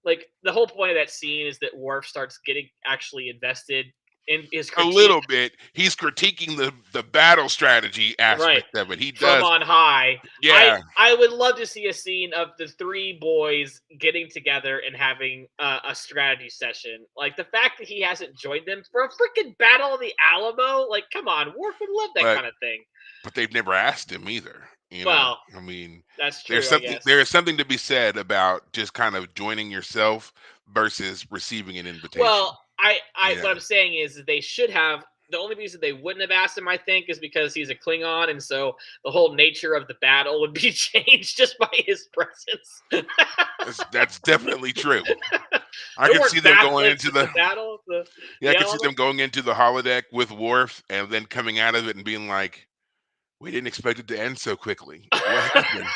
like the whole point of that scene is that Worf starts getting actually invested in his a critique. little bit. He's critiquing the battle strategy Right. aspect of it. He From does. on high. I Yeah, I would love to see a scene of the three boys getting together and having a strategy session. Like the fact that he hasn't joined them for a freaking battle of the Alamo. Like, come on, Worf would love that but kind of thing. they've never asked him either. Well, I mean, that's there's true, I something guess. there is something to be said about just kind of joining yourself versus receiving an invitation. Well, I You what know, I'm saying is that they should have. the only reason they wouldn't have asked him, I think, is because he's a Klingon, and so the whole nature of the battle would be changed just by his presence. That's definitely true. I There could see weren't them going bathlets into in the the battle, yeah, I the could see them element. going into the holodeck with Worf and then coming out of it and being like, "We didn't expect it to end so quickly. What happened?"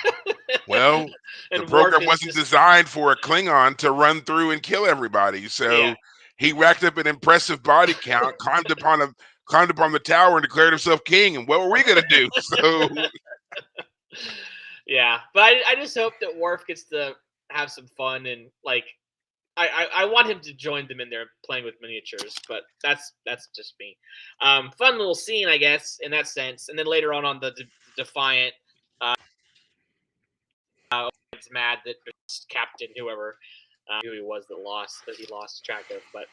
Well, the And Worf program is wasn't just designed for a Klingon to run through and kill everybody. yeah. So he racked up an impressive body count, climbed upon the tower and declared himself king. And what were we gonna do? So Yeah, but I just hope that Worf gets to have some fun and like I want him to join them in there playing with miniatures, but that's just me. Fun little scene, I guess, in that sense. And then later on the Defiant, it's mad that Captain whoever who he was that he lost track of. But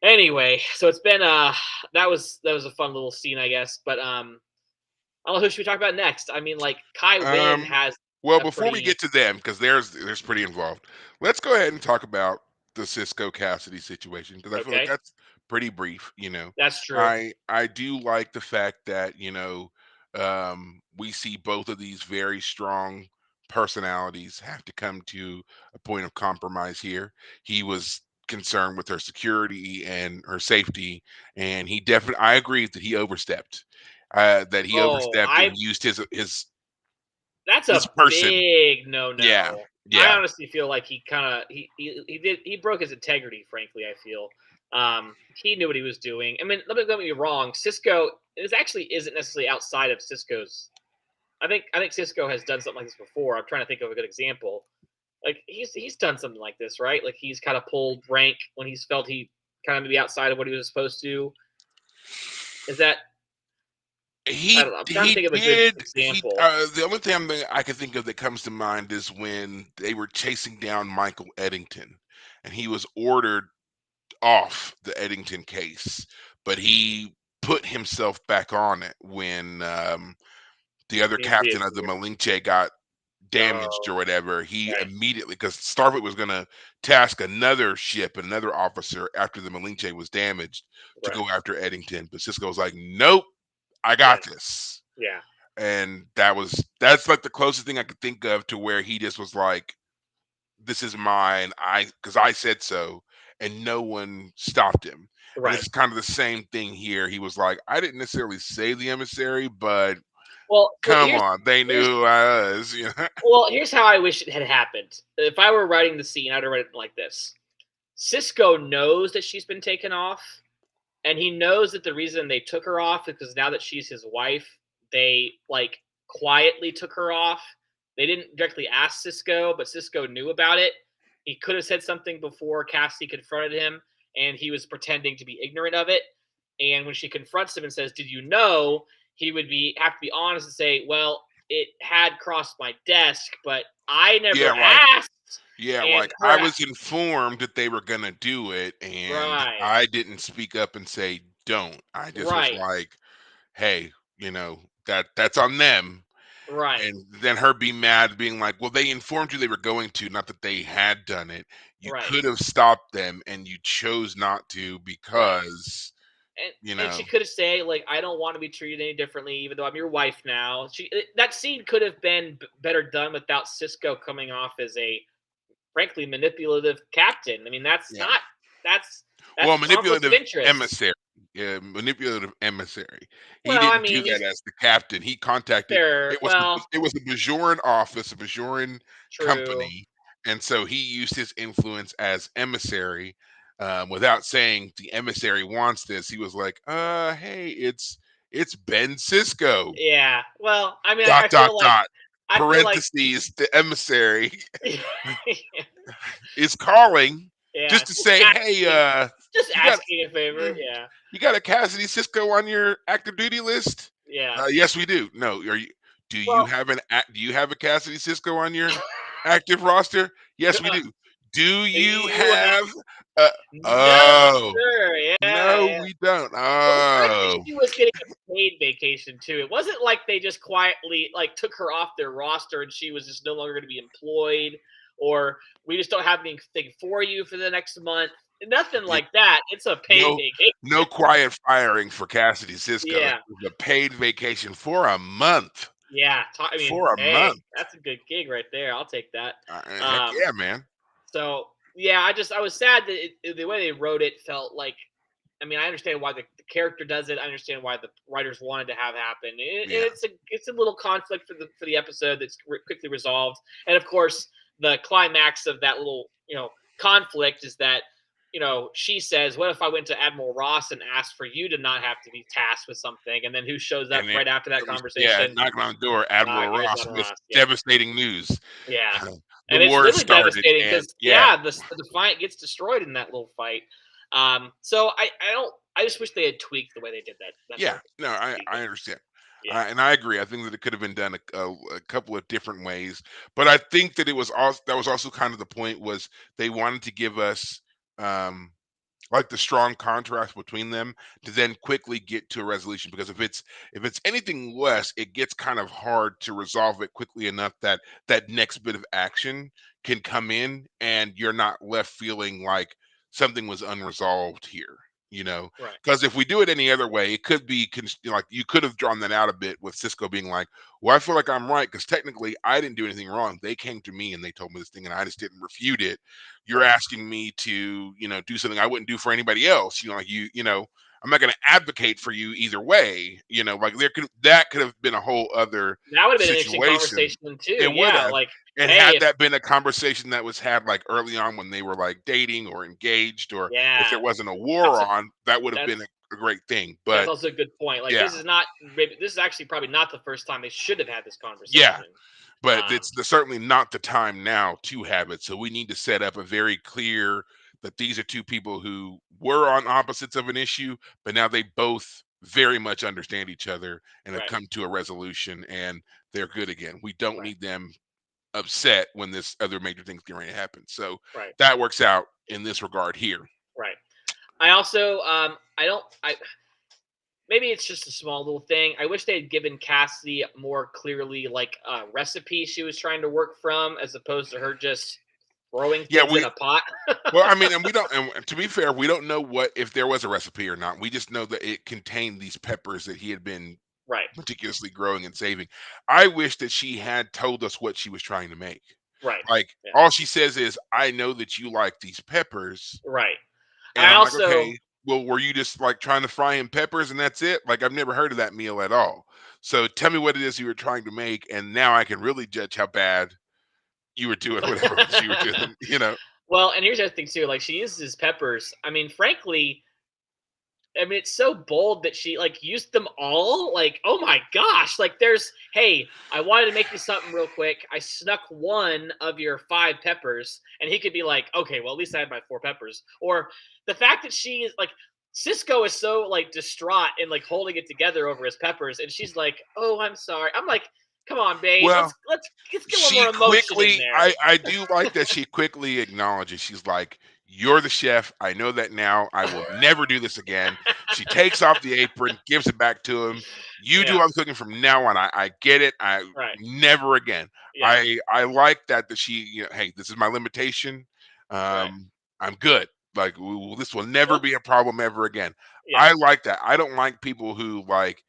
anyway, so it's been that was a fun little scene, I guess. But I don't know who should we talk about next. I mean, like Kai Wynn um has well, a before we pretty get to them, because there's pretty involved, let's go ahead and talk about the Cisco Cassidy situation because I feel like okay. that's pretty brief. You know, That's true. I do like the fact that we see both of these very strong personalities have to come to a point of compromise here. He was concerned with her security and her safety, and he definitely I agree that he overstepped. That he Oh, overstepped and I used that's his a person. big Yeah, no-no. I yeah. honestly feel like he kind of he broke his integrity. Frankly, I feel he knew what he was doing. I mean, let me get me wrong. Cisco this actually isn't necessarily outside of Cisco's. I think Cisco has done something like this before. I'm trying to think of a good example. Like he's done something like this, right? Like he's kind of pulled rank when he's felt he kind of maybe outside of what he was supposed to. Is that I don't know. I'm trying to think of a good He example. the only thing I can think of that comes to mind is when they were chasing down Michael Eddington, and he was ordered off the Eddington case, but he put himself back on it when the other He captain of the reappeared. Malinche got damaged Oh, or whatever. He right, immediately, because Starfleet was going to task another ship, another officer after the Malinche was damaged to right. go after Eddington, but Cisco was like, "Nope, I Yeah, got this." yeah, And that's like the closest thing I could think of to where he just was like, "This is mine. Because I said so," and no one stopped him. And right. it's kind of the same thing here. He was like, "I didn't necessarily say the emissary, but Well, come on, they knew here's who I was." You know? well, here's how I wish it had happened. If I were writing the scene, I'd have written it like this: Cisco knows that she's been taken off, and he knows that the reason they took her off is because now that she's his wife, they like quietly took her off. They didn't directly ask Cisco, but Cisco knew about it. He could have said something before Cassie confronted him, and he was pretending to be ignorant of it. And when she confronts him and says, "Did you know?" he would be have to be honest and say, "Well, it had crossed my desk, but I Yeah, never like asked." And I her, was informed that they were gonna do it, and right, I didn't speak up and say don't. I just was right, like, "Hey, that's on them." right, And then her being mad, being like, "Well, they informed you they were going to, not that they had done it. You right, could have stopped them, and you chose not to right. because, and you and she know." could have said like I don't want to be treated any differently even though I'm your wife now. That scene could have been better done without Cisco coming off as a frankly manipulative captain. I mean Yeah. that's Well, conflict of interest. emissary. Yeah, manipulative emissary. He Well, I didn't do mean, that he's as the captain. He contacted there. Well, it was a Bajoran office, a Bajoran true. company, and so he used his influence as emissary, without saying the emissary wants this. He was like, hey, it's Ben Cisco. Yeah. Well, I mean, Dot dot dot. I feel like Parentheses. The emissary yeah, is calling yeah, just to say, hey, just you got asking a favor. mm, Yeah, you got a Cassidy Cisco on your active duty list? yeah. Yes, we do. No, Well, do you have a Cassidy Cisco on your active roster? Yes, we do. Do do you you have have uh no, oh sir? Yeah, no, yeah. we don't. Well, the fact that Oh she was getting a paid vacation too, it wasn't like they just quietly like took her off their roster and she was just no longer going to be employed, or we just don't have anything for you for the next month. nothing You like that. It's a paid no no vacation. quiet firing for Cassidy Cisco. It Yeah. was a paid vacation for a month. Yeah. I mean, For a hey, month. that's a good gig right there. I'll take that. Heck Um, yeah, man. so yeah, I was sad that the way they wrote it felt like. I mean, I understand why the character does it. I understand why the writers wanted to have happen. Yeah. It's a little conflict for the episode that's quickly resolved. And of course, the climax of that little conflict is that she says, "What if I went to Admiral Ross and asked for you to not have to be tasked with something?" And then who shows up And then right after that comes, yeah, conversation? knocking on the door, Admiral Here's Ross Admiral with Ross. Yeah, devastating news. yeah. The And it's war has really started, devastating and because yeah, the Defiant gets destroyed in that little fight. So I don't. I just wish they had tweaked the way they did that yeah. whole No, I season. understand. Yeah. And I agree. I think that it could have been done a couple of different ways, but I think that it was also that was also kind of the point was they wanted to give us um, like the strong contrast between them to then quickly get to a resolution because if it's anything less, it gets kind of hard to resolve it quickly enough that that next bit of action can come in and you're not left feeling like something was unresolved here, you know. Right. Because if we do it any other way, it could be like you could have drawn that out a bit with Cisco being like, well, I feel like I'm right because technically I didn't do anything wrong. They came to me and they told me this thing and I just didn't refute it. You're Right. asking me to, do something I wouldn't do for anybody else. Like I'm not going to advocate for you either way. Like that could have been a whole other That would have been an interesting situation. conversation too. It would Yeah. have. Like, And hey, had if that been a conversation that was had like early on when they were like dating or engaged, or if yeah, there wasn't a that's war a on, that would have been that's a great thing. that's But also a good point. Like, yeah, this is actually probably not the first time they should have had this yeah. conversation. But Um, it's certainly not the time now to have it. So we need to set up a very clear that these are two people who were on opposites of an issue, but now they both very much understand each other and have right. come to a resolution and they're good again. We don't Right. need them upset when this other major thing's getting ready to happen. So Right. that works out in this regard here. Right. I also I don't I maybe it's just a small little thing. I wish they had given Cassidy more clearly like a recipe she was trying to work from as opposed to her just throwing Yeah, things in a pot. well, I mean, and we don't, and to be fair, we don't know what if there was a recipe or not. We just know that it contained these peppers that he had been Right. meticulously growing and saving. I wish that she had told us what she was trying to make. Right. Like Yeah. all she says is, "I know that you like these peppers," Right. and I I'm like, also "Okay, well, were you just like trying to fry him peppers and that's it?" Like I've never heard of that meal at all. So tell me what it is you were trying to make, and now I can really judge how bad you were doing whatever it was you were doing. well, and here's the other thing too. Like she uses peppers. I mean, frankly, I mean, it's so bold that she like used them all. Like, oh my gosh! Like, hey, I wanted to make you something real quick. I snuck one of your 5 peppers, and he could be like, okay, well, at least I had my 4 peppers. Or the fact that she is like, Cisco is so like distraught and like holding it together over his peppers, and she's like, oh, I'm sorry. I'm like, come on, babe, Well, let's get a little she more emotion in quickly there. I do like that she quickly acknowledges. She's like, "You're the chef. I know that now. I will never do this again." She takes off the apron, gives it back to him. "You do Yeah, all the cooking from now on. I get it. I right. never again." Yeah, I like that she, hey, this is my limitation. right. I'm good. Like this will never Well, be a problem ever again. yeah, I like that. I don't like people who like,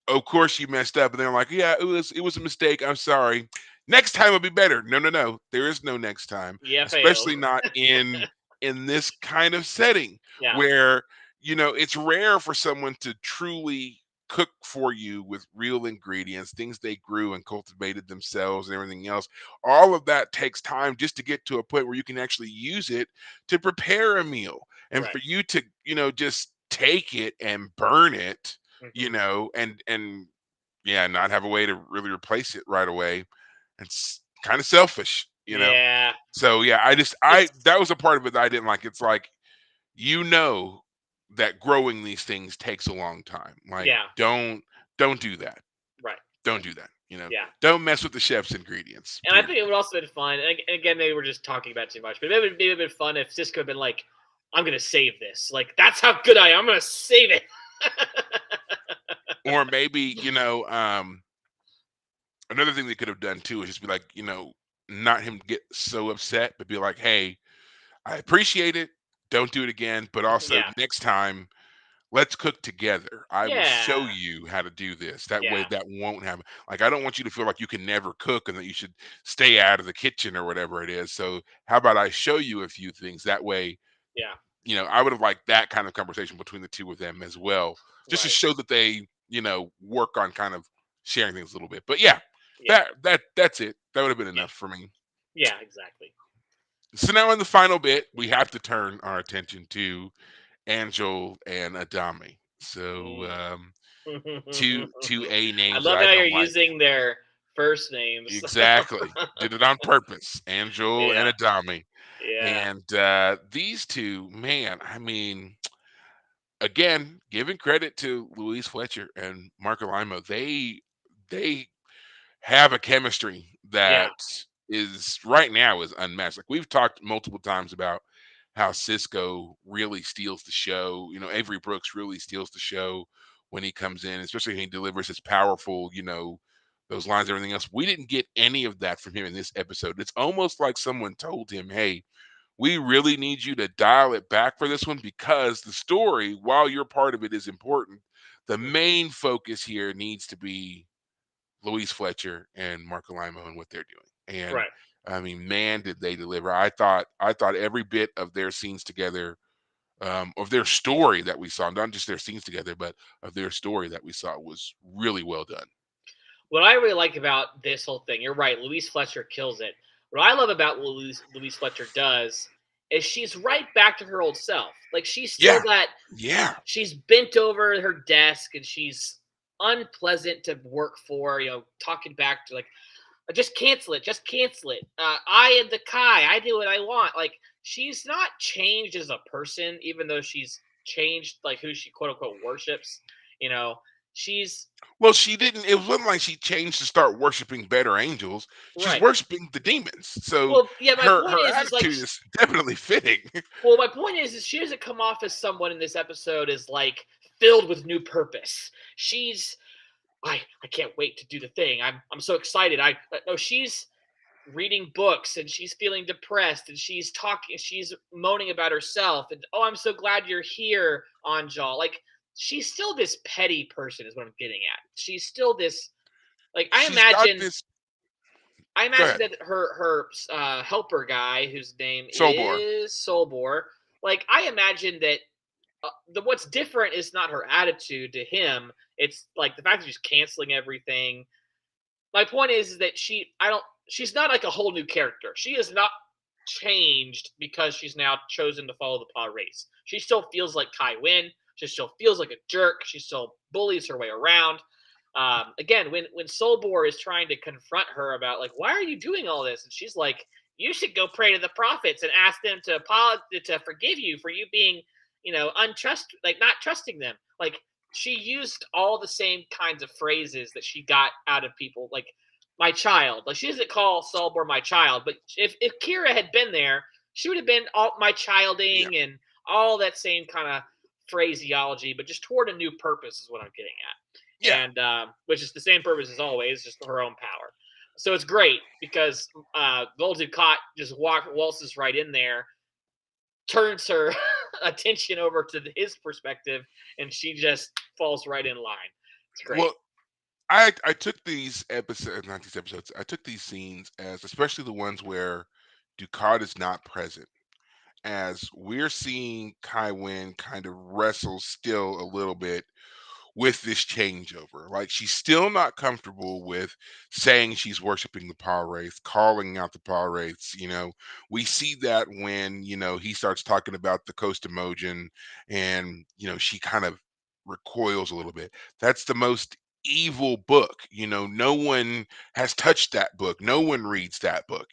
of course you messed up, and they're like, yeah, it was a mistake, I'm sorry, next time will be better. No, no, no, there is no next time, yeah, failed. especially not in this kind of setting Yeah, where it's rare for someone to truly cook for you with real ingredients, things they grew and cultivated themselves and everything else. All of that takes time just to get to a point where you can actually use it to prepare a meal, and right. for you to just take it and burn it, Hmm. and yeah, not have a way to really replace it right away. It's kind of selfish. Yeah, So yeah, I it's that was a part of it that I didn't like. It's like you know that growing these things takes a long time. Like yeah, don't do that. right. Don't do that. Yeah, Don't mess with the chef's ingredients. and I Period. think it would also been fun. And again, maybe we're just talking about too much, but maybe it'd been fun if Cisco had been like, "I'm gonna save this. Like that's how good I am. I'm gonna save it." Or maybe, another thing they could have done too is just be like, not him get so upset, but be like, hey, I appreciate it. don't do it again, but also Yeah. next time let's cook together. I will show Yeah. you how to do this. That way Yeah. that won't happen. Like, I don't want you to feel like you can never cook and that you should stay out of the kitchen or whatever it is. So how about I show you a few things? That way, Yeah. I would have liked that kind of conversation between the two of them as well, just to Right. show that they, work on kind of sharing things a little bit. But yeah, Yeah. that's it. That would have been Yeah. enough for me. Yeah. Exactly. So now in the final bit, we have to turn our attention to Angel and Adami. So Mm. two A I names that love I how you're don't like. using their first names. Exactly. Did it on purpose. Angel and Yeah. Adami. Yeah. And these two, man, I mean, again, giving credit to Louise Fletcher and Marco Limo, they have a chemistry Yeah. that is right now is unmatched. Like, we've talked multiple times about how Cisco really steals the show. Avery Brooks really steals the show when he comes in, especially when he delivers his powerful, those lines, everything else. We didn't get any of that from him in this episode. It's almost like someone told him, "Hey, we really need you to dial it back for this one because the story, while your part of it is important, the Mhm. main focus here needs to be Louise Fletcher and Marco Limo and what they're doing." And Right. I mean, man, did they deliver. I thought every bit of their scenes together, of their story that we saw, not just their scenes together, but of their story that we saw, was really well done. What I really like about this whole thing, you're right, Louise Fletcher kills it. What I love about what Louise Fletcher does is she's right back to her old self. Like she's still Yeah. that Yeah. she's bent over her desk and she's unpleasant to work for, talking back to like just cancel it, just cancel it. I am the Kai, I do what I want. Like she's not changed as a person, even though she's changed like who she quote unquote worships. You know, she's Well, she didn't. It wasn't like she changed to start worshiping better angels. She's right. worshiping the demons. So Well, yeah, my her point her is like attitude is definitely fitting. well, my point is she doesn't come off as someone in this episode as like filled with new purpose. She's I can't wait to do the thing. I'm so excited. I no, she's reading books and she's feeling depressed and she's moaning about herself and oh, I'm so glad you're here, Anjal. Like she's still this petty person is what I'm getting at. She's still this like She's got this. I Go imagine ahead. that her helper guy, whose name Sobor. is Solbor, like I imagine that the what's different is not her attitude to him. It's like the fact that she's canceling everything. My point is that she's not like a whole new character. She is not changed because she's now chosen to follow the pod race. She still feels like Kai Wynn. She still feels like a jerk. She still bullies her way around. Again, when Solbor is trying to confront her about like, why are you doing all this, and she's like, you should go pray to the prophets and ask them to forgive you for you being, untrust like not trusting them. Like she used all the same kinds of phrases that she got out of people, like my child. Like she doesn't call Solbor my child, but if Kira had been there, she would have been all my Yeah. childing and all that same kind of phraseology, but just toward a new purpose is what I'm getting at, Yeah. and which is the same purpose as always, just her own power. So it's great because Gul Dukat just waltzes right in there, turns her attention over to his perspective, and she just falls right in line. It's great. Well, I took these episodes, not these episodes. I took these scenes as, especially the ones where Ducat is not present, as we're seeing Kai Wynn kind of wrestle still a little bit with this changeover. Like, she's still not comfortable with saying she's worshiping the Power Wraith, calling out the Power Wraiths. We see that when, he starts talking about the Coast Emojin and, she kind of recoils a little bit. That's the most evil book. No one has touched that book. No one reads that book.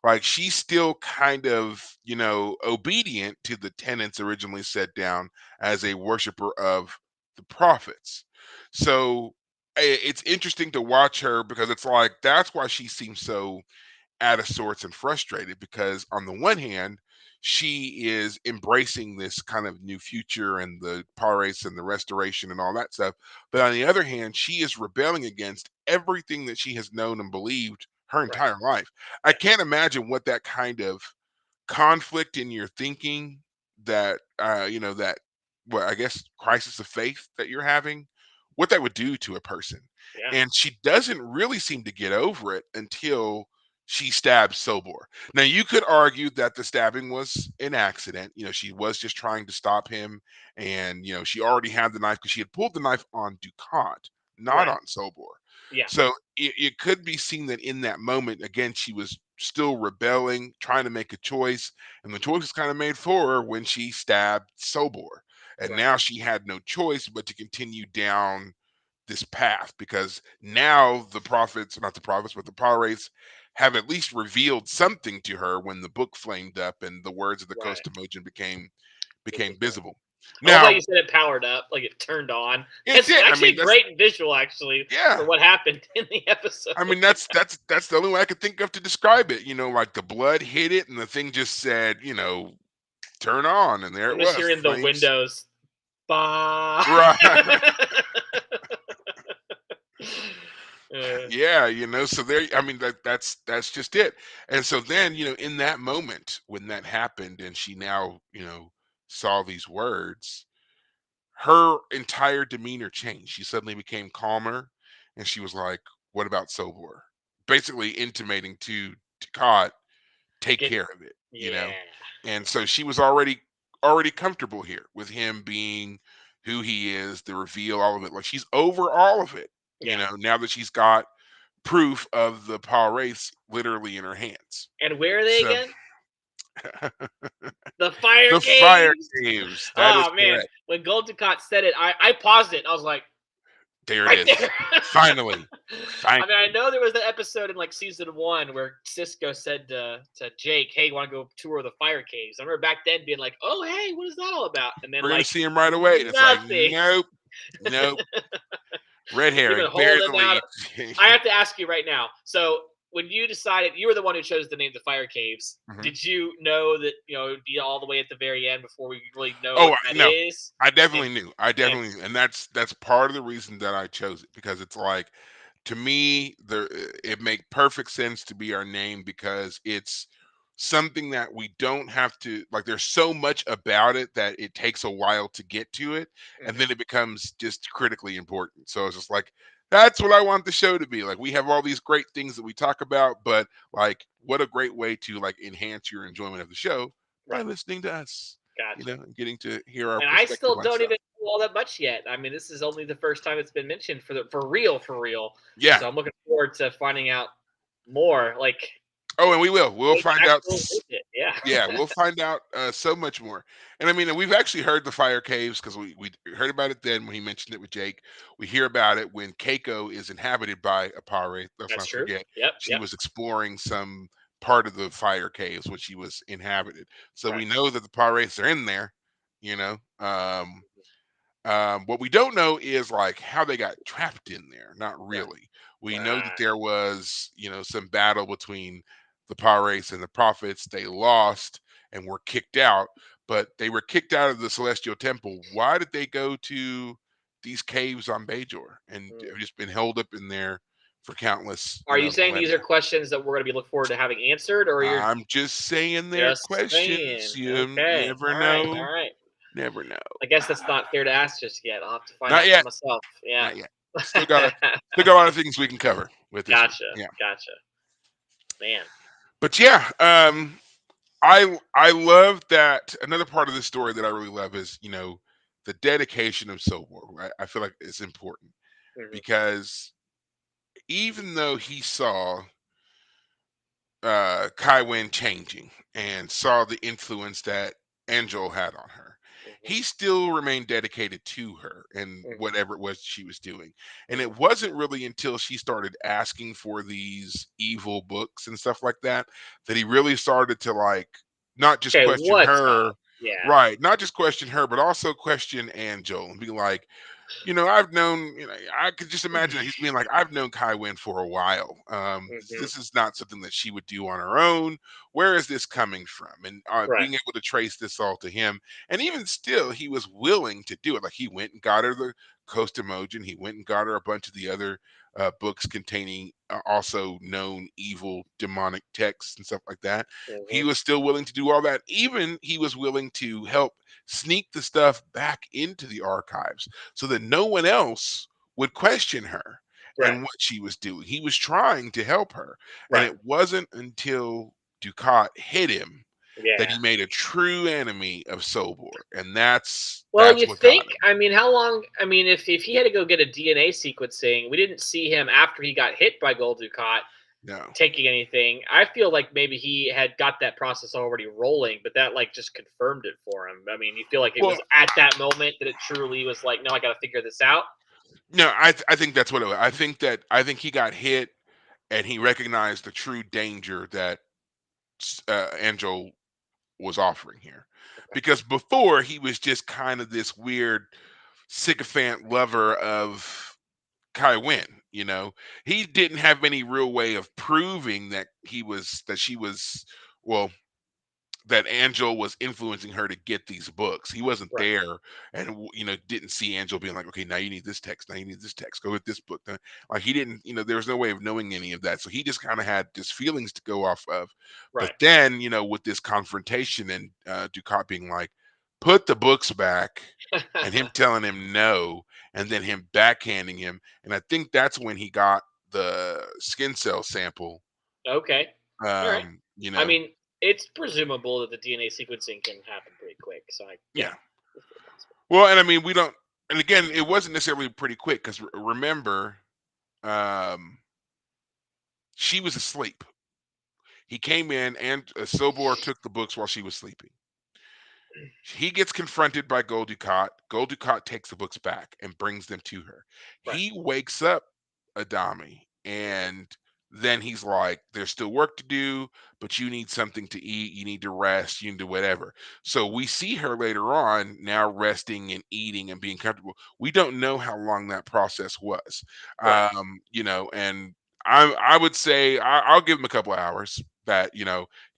Like, she's still kind of, obedient to the tenets originally set down as a worshiper of the prophets. So it's interesting to watch her because it's like that's why she seems so out of sorts and frustrated, because on the one hand she is embracing this kind of new future and the pares and the restoration and all that stuff, but on the other hand she is rebelling against everything that she has known and believed her Right. entire life. I Yeah. can't imagine what that kind of conflict in your thinking that what I guess crisis of faith that you're having, what that would do to a person. Yeah. And she doesn't really seem to get over it until she stabs Sobor. Now you could argue that the stabbing was an accident. She was just trying to stop him, and she already had the knife because she had pulled the knife on Ducat, not Right. on Sobor. Yeah. So it could be seen that in that moment, again, she was still rebelling, trying to make a choice, and the choice was kind of made for her when she stabbed Sobor. And Right. now she had no choice but to continue down this path because now the prophets, not the prophets, but the Pirates have at least revealed something to her when the book flamed up and the words of the Right. Costa became Visible. visible. I love how Now you said it powered up, like it turned on. it It's did. I actually mean, a that's great visual, actually, yeah. for what happened in the episode. I mean, that's the only way I could think of to describe it. Like the blood hit it, and the thing just said, turn on, and there I'm it just was, the hearing the flames. windows. Bah. Right. Uh, Yeah, so there, I mean, that's just it. And so then, in that moment when that happened and she now, saw these words, her entire demeanor changed. She suddenly became calmer, and she was like, "What about Sobor?" Basically intimating to Cod, take get care of it. yeah, And so she was already comfortable here with him being who he is, the reveal, all of it. Like she's over all of it, yeah. now that she's got proof of the Power Race literally in her hands. And where are they So again? The fire the fire caves. caves, that is Oh man, correct. when Gold Ducat said it, I paused it. I was like, There it right is. there. Finally. I mean, I Finally. know there was that episode in like season one where Cisco said to Jake, "Hey, want to go tour the fire caves?" I remember back then being like, "Oh, hey, what is that all about?" And then We're gonna like see him right away. And it's like, nothing. nope, nope. Red You've herring, been bury holding the out. lead. I have to ask you right now. So when you decided you were the one who chose the name the Fire Caves, Mhm. did you know that it'd be all the way at the very end before we really know Oh, what that no. is? I And definitely knew. I and definitely knew. And that's part of the reason that I chose it because it's like to me it make perfect sense to be our name because it's something that we don't have to like there's so much about it that it takes a while to get to it and mhm, then it becomes just critically important. So it's just like that's what I want the show to be. Like we have all these great things that we talk about, but like what a great way to like enhance your enjoyment of the show by right, listening to us, gotcha. and getting to hear our And I perspective still on don't stuff. even know all that much yet. I mean, this is only the first time it's been mentioned for real, for real. Yeah. So I'm looking forward to finding out more. Like Oh, and we will. We'll what find out. actual is it? Yeah, Yeah, we'll find out so much more. And I mean, we've actually heard the fire caves because we heard about it then when he mentioned it with Jake. We hear about it when Keiko is inhabited by a pirate. Let's that's not true. forget Yep, she yep, was exploring some part of the fire caves when she was inhabited. So right, we know that the pirates are in there. You know, what we don't know is like how they got trapped in there. Not right, really. We know that right. there was, some battle between the Pirates and the Prophets. They lost and were kicked out, but they were kicked out of the Celestial Temple. Why did they go to these caves on Bajor and Mm. have just been held up in there for countless, Are you saying these are millennia? questions that we're going to be looking forward to having answered, or you're I'm just saying they're just questions. saying? You Okay, never all right, all know. right. Never know. I guess that's not fair to ask just yet. I'll have to find Not out for yet. myself. Yeah. Not yet. Still got a lot of things we can cover with this one. Gotcha, Yeah. gotcha. Man. But yeah, I love that another part of this story that I really love is, the dedication of Sobor. I feel like it's important Mhm. because even though he saw Kai Wen changing and saw the influence that Angel had on her. Mhm. He still remained dedicated to her and Mhm. whatever it was she was doing. And Mhm. it wasn't really until she started asking for these evil books and stuff like that he really started to like not just Okay, question what's her, up? Yeah. right? Not just question her, but also question Angel and be like, I've known, I could just imagine that he's being like, I've known Kai Wen for a while. Mhm. This is not something that she would do on her own. Where is this coming from? And Right. being able to trace this all to him. And even still, he was willing to do it. Like he went and got her the Coast Emojin. He went and got her a bunch of the other books containing also known evil demonic texts and stuff like that. He Hmm. was still willing to do all that. Even he was willing to help sneak the stuff back into the archives so that no one else would question her Right. and what she was doing. He was trying to help her. And Right. it wasn't until Ducat hit him that Yeah. he made a true enemy of Sobor. And Well, that's you what got think? him. I mean, how long? I mean, if he had to go get a DNA sequencing, we didn't see him after he got hit by Gul Dukat No. taking anything. I feel like maybe he had got that process already rolling, but that like just confirmed it for him. I mean, you feel like it Well, was at that moment that it truly was like, no, I got to figure this out. no, I think that's what it was. I think he got hit and he recognized the true danger that Angel was offering here. Okay. Because before he was just kind of this weird sycophant lover of Kai Wynn, you know. He didn't have any real way of proving that she was well that Angel was influencing her to get these books. He wasn't Right. there, and didn't see Angel being like, okay, now you need this text, now you need this text, go with this book. Like he didn't, there was no way of knowing any of that. So he just kind of had just feelings to go off of. But Right. then, with this confrontation and Ducat being like, put the books back, and him telling him no, and then him backhanding him, and I think that's when he got the skin cell sample. Okay. All right. Um, you I know, mean, it's presumable that the DNA sequencing can happen pretty quick. So yeah, yeah. it's very possible. Well, and I mean, we don't. And again, it wasn't necessarily pretty quick because remember, um, she was asleep. He came in and Sobor took the books while she was sleeping. He gets confronted by Gul Dukat. Gul Dukat takes the books back and brings them to her. Right. He wakes up Adami and then he's like, there's still work to do, but you need something to eat. You need to rest. You need to whatever. So we see her later on now resting and eating and being comfortable. We don't know how long that process was. Right. And I would say I'll give him a couple of hours that,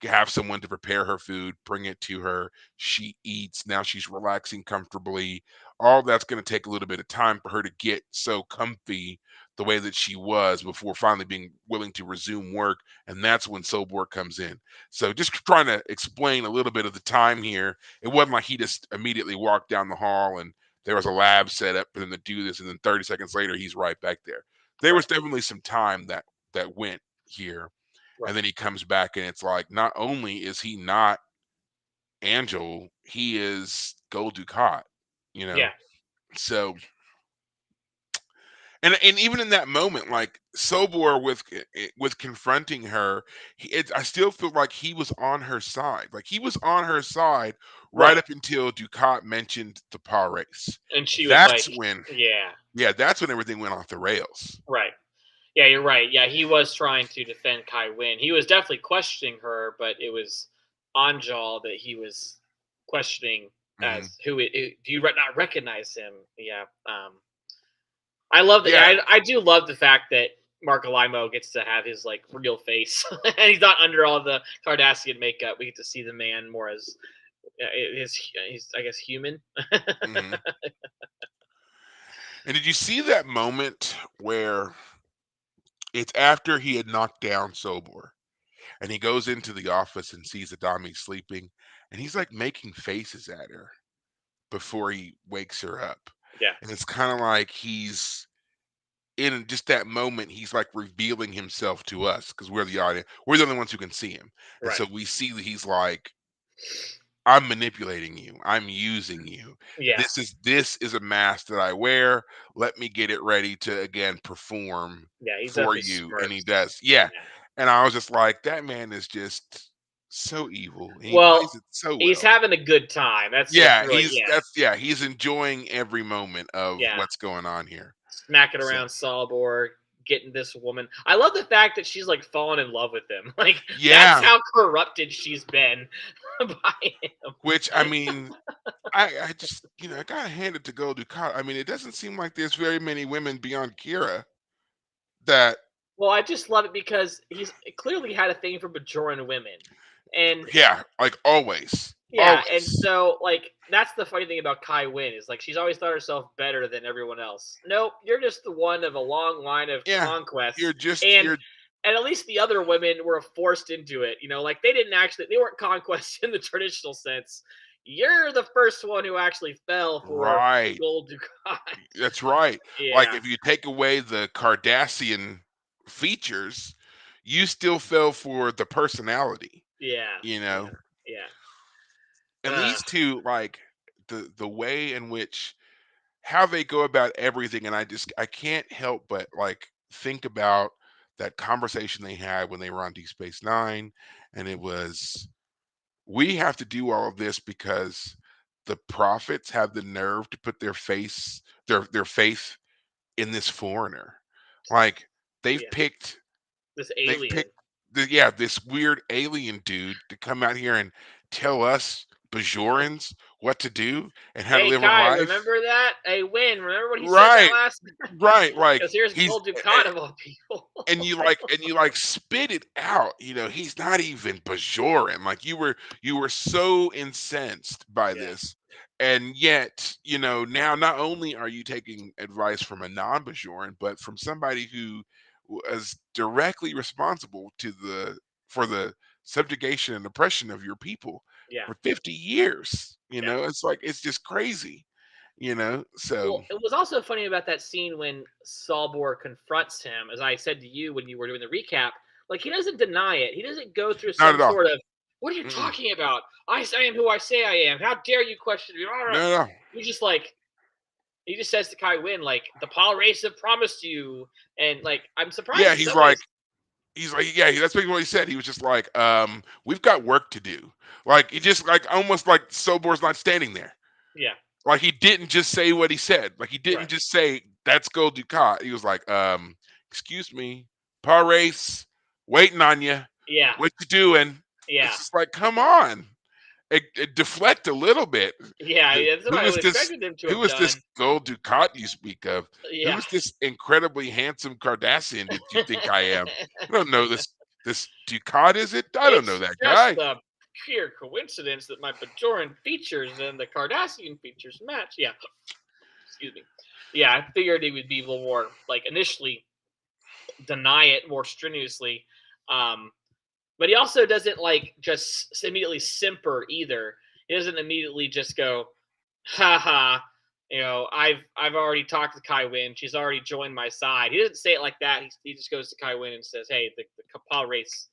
have someone to prepare her food, bring it to her, she eats. Now she's relaxing comfortably. All that's going to take a little bit of time for her to get so comfy the way that she was before finally being willing to resume work. And that's when Sobor comes in. So just trying to explain a little bit of the time here. It wasn't like he just immediately walked down the hall and there was a lab set up for them to do this. And then 30 seconds later, he's right back there. There was Right. definitely some time that went here. And Right. then he comes back and it's like, not only is he not Angel, he is Gul Dukat, you know. Yeah. So and even in that moment, like Sobor with confronting her, I still feel like he was on her side. Like he was on her side right Right. up until Ducat mentioned the paw race. And she was That's like, when, yeah. yeah, that's when everything went off the rails. Right. Yeah, you're right. Yeah, he was trying to defend Kai Wynn. He was definitely questioning her, but it was Anjal that he was questioning Hmm. as do you not recognize him? Yeah. I love that. Yeah, I do love the fact that Mark Alimo gets to have his like real face, and he's not under all the Cardassian makeup. We get to see the man more as he's I guess human. hmm. And did you see that moment where it's after he had knocked down Sobor? And he goes into the office and sees Adami sleeping, and he's like making faces at her before he wakes her up. Yeah. And it's kind of like he's in just that moment, he's like revealing himself to us because we're the audience. We're the only ones who can see him. And Right. so we see that he's like, I'm manipulating you. I'm using you. Yeah. This is a mask that I wear. Let me get it ready to again perform Yeah. He's for definitely you. And he smirks. does. Yeah. Yeah. And I was just like, that man is just so evil. And he Well, plays it so he's well. having a good time. That's Yeah, really yeah. he's enjoying every moment of Yeah. what's going on here. Smacking So around Solborg, getting this woman. I love the fact that she's like falling in love with him. Like that's yeah, how corrupted she's been by him. which I mean, I just I gotta hand it to Gul Dukat. I mean, it doesn't seem like there's very many women beyond Kira that Well, I just love it because he's clearly had a thing for Bajoran women, and yeah, like always. Yeah, and Always. so, like, that's the funny thing about Kai Wynn is, like, she's always thought herself better than everyone else. Nope, you're just the one of a long line of Yeah. conquests, You're just and you're at least the other women were forced into it, like, they weren't conquests in the traditional sense. You're the first one who actually fell for the right. gold ducat. That's right. Like, Yeah, if you take away the Cardassian features, you still fell for the personality, yeah, you know? yeah, yeah. And Ugh, these two, like, the way in which how they go about everything, and I can't help but, like, think about that conversation they had when they were on Deep Space Nine, and it was, "We have to do all of this because the prophets have the nerve to put their faith in this foreigner." Like, they've yeah, picked this they've alien. picked this weird alien dude to come out here and tell us Bajorans what to do and how to Hey, live our Kai, life. remember that? Hey, Win, remember what he said that Right, last? right, like, Because here's he's Gold Ducat of all people. and you spit it out, he's not even Bajoran. Like, you were so incensed by Yeah, this, and yet, now not only are you taking advice from a non-Bajoran, but from somebody who was directly responsible for the subjugation and oppression of your people yeah. for 50 years. Yeah. It's like, it's just crazy, so Well, it was also funny about that scene when Salbor confronts him, as I said to you when you were doing the recap. Like, he doesn't deny it. He doesn't go through not some at all. sort of, "What are you Mm-mm. talking about? I am who I say I am. How dare you question me?" No, no, no. He's just like, he just says to Kai Wynn, like, "The Paul race have promised you," and like, I'm surprised Yeah, in some ways. yeah, that's basically what he said. He was just like, we've got work to do. Like, he just, like, almost like Sobor's not standing there. Yeah, Like, he didn't just say what he said. Like, he didn't right. just say that's Gold Ducat. He was like, excuse me, Race, waiting on you. Yeah, What you doing? yeah, It's just like, come on, it deflect a little bit. yeah. Who That's what who I is would this? expected him to Who have is this done. Gold Ducat you speak of? Who Yeah. is this incredibly handsome Cardassian that you think I am? I don't know this Ducat, is it? I don't know It's that just guy. the pure coincidence that my Bajoran features and the Cardassian features match. Yeah, excuse me. Yeah, I figured he would be a little more like initially deny it more strenuously, um, but he also doesn't like just immediately simper either. He doesn't immediately just go, "Ha ha." I've already talked to Kai Wynn. She's already joined my side. He doesn't say it like that. He just goes to Kai Wynn and says, "Hey, the Kapal race,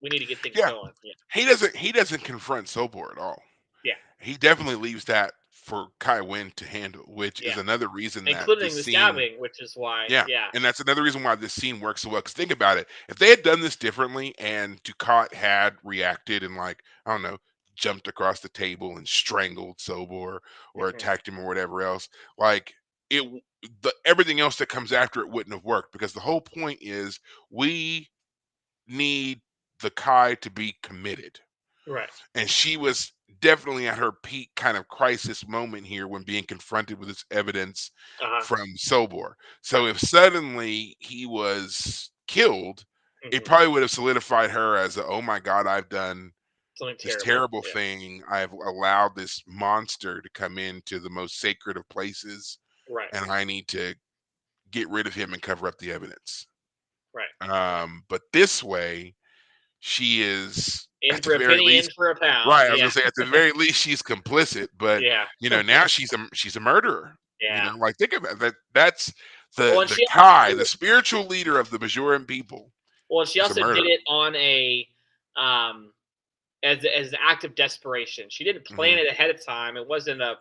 we need to get things Yeah, going." Yeah, he doesn't confront Sobor at all. yeah, He definitely leaves that for Kai Wynn to handle, which is yeah. another reason that Including this the scene. stabbing, which is why, Yeah, yeah, and that's another reason why this scene works so well. Because think about it, if they had done this differently and Ducat had reacted and, like, I don't know, jumped across the table and strangled Sobor or mhm, attacked him or whatever else, like, the everything else that comes after it wouldn't have worked, because the whole point is we need the Kai to be committed, right, and she was definitely at her peak kind of crisis moment here when being confronted with this evidence uh-huh, from Sobor. So right, if suddenly he was killed, it mhm, probably would have solidified her as oh my God, I've done something this terrible, terrible yeah, thing. I've allowed this monster to come into the most sacred of places, right, and I need to get rid of him and cover up the evidence. right, right. But this way, she is, In at for the a very penny, in least. for a pound, Right, I was yeah, gonna say at the very least she's complicit, but, yeah, now she's a murderer. yeah. Like, think about that. That's Well, the and she also Kai, did the it spiritual leader of the Bajoran people, well, she is a also did murderer. it on um, as an act of desperation. She didn't plan Mhm. it ahead of time. It wasn't a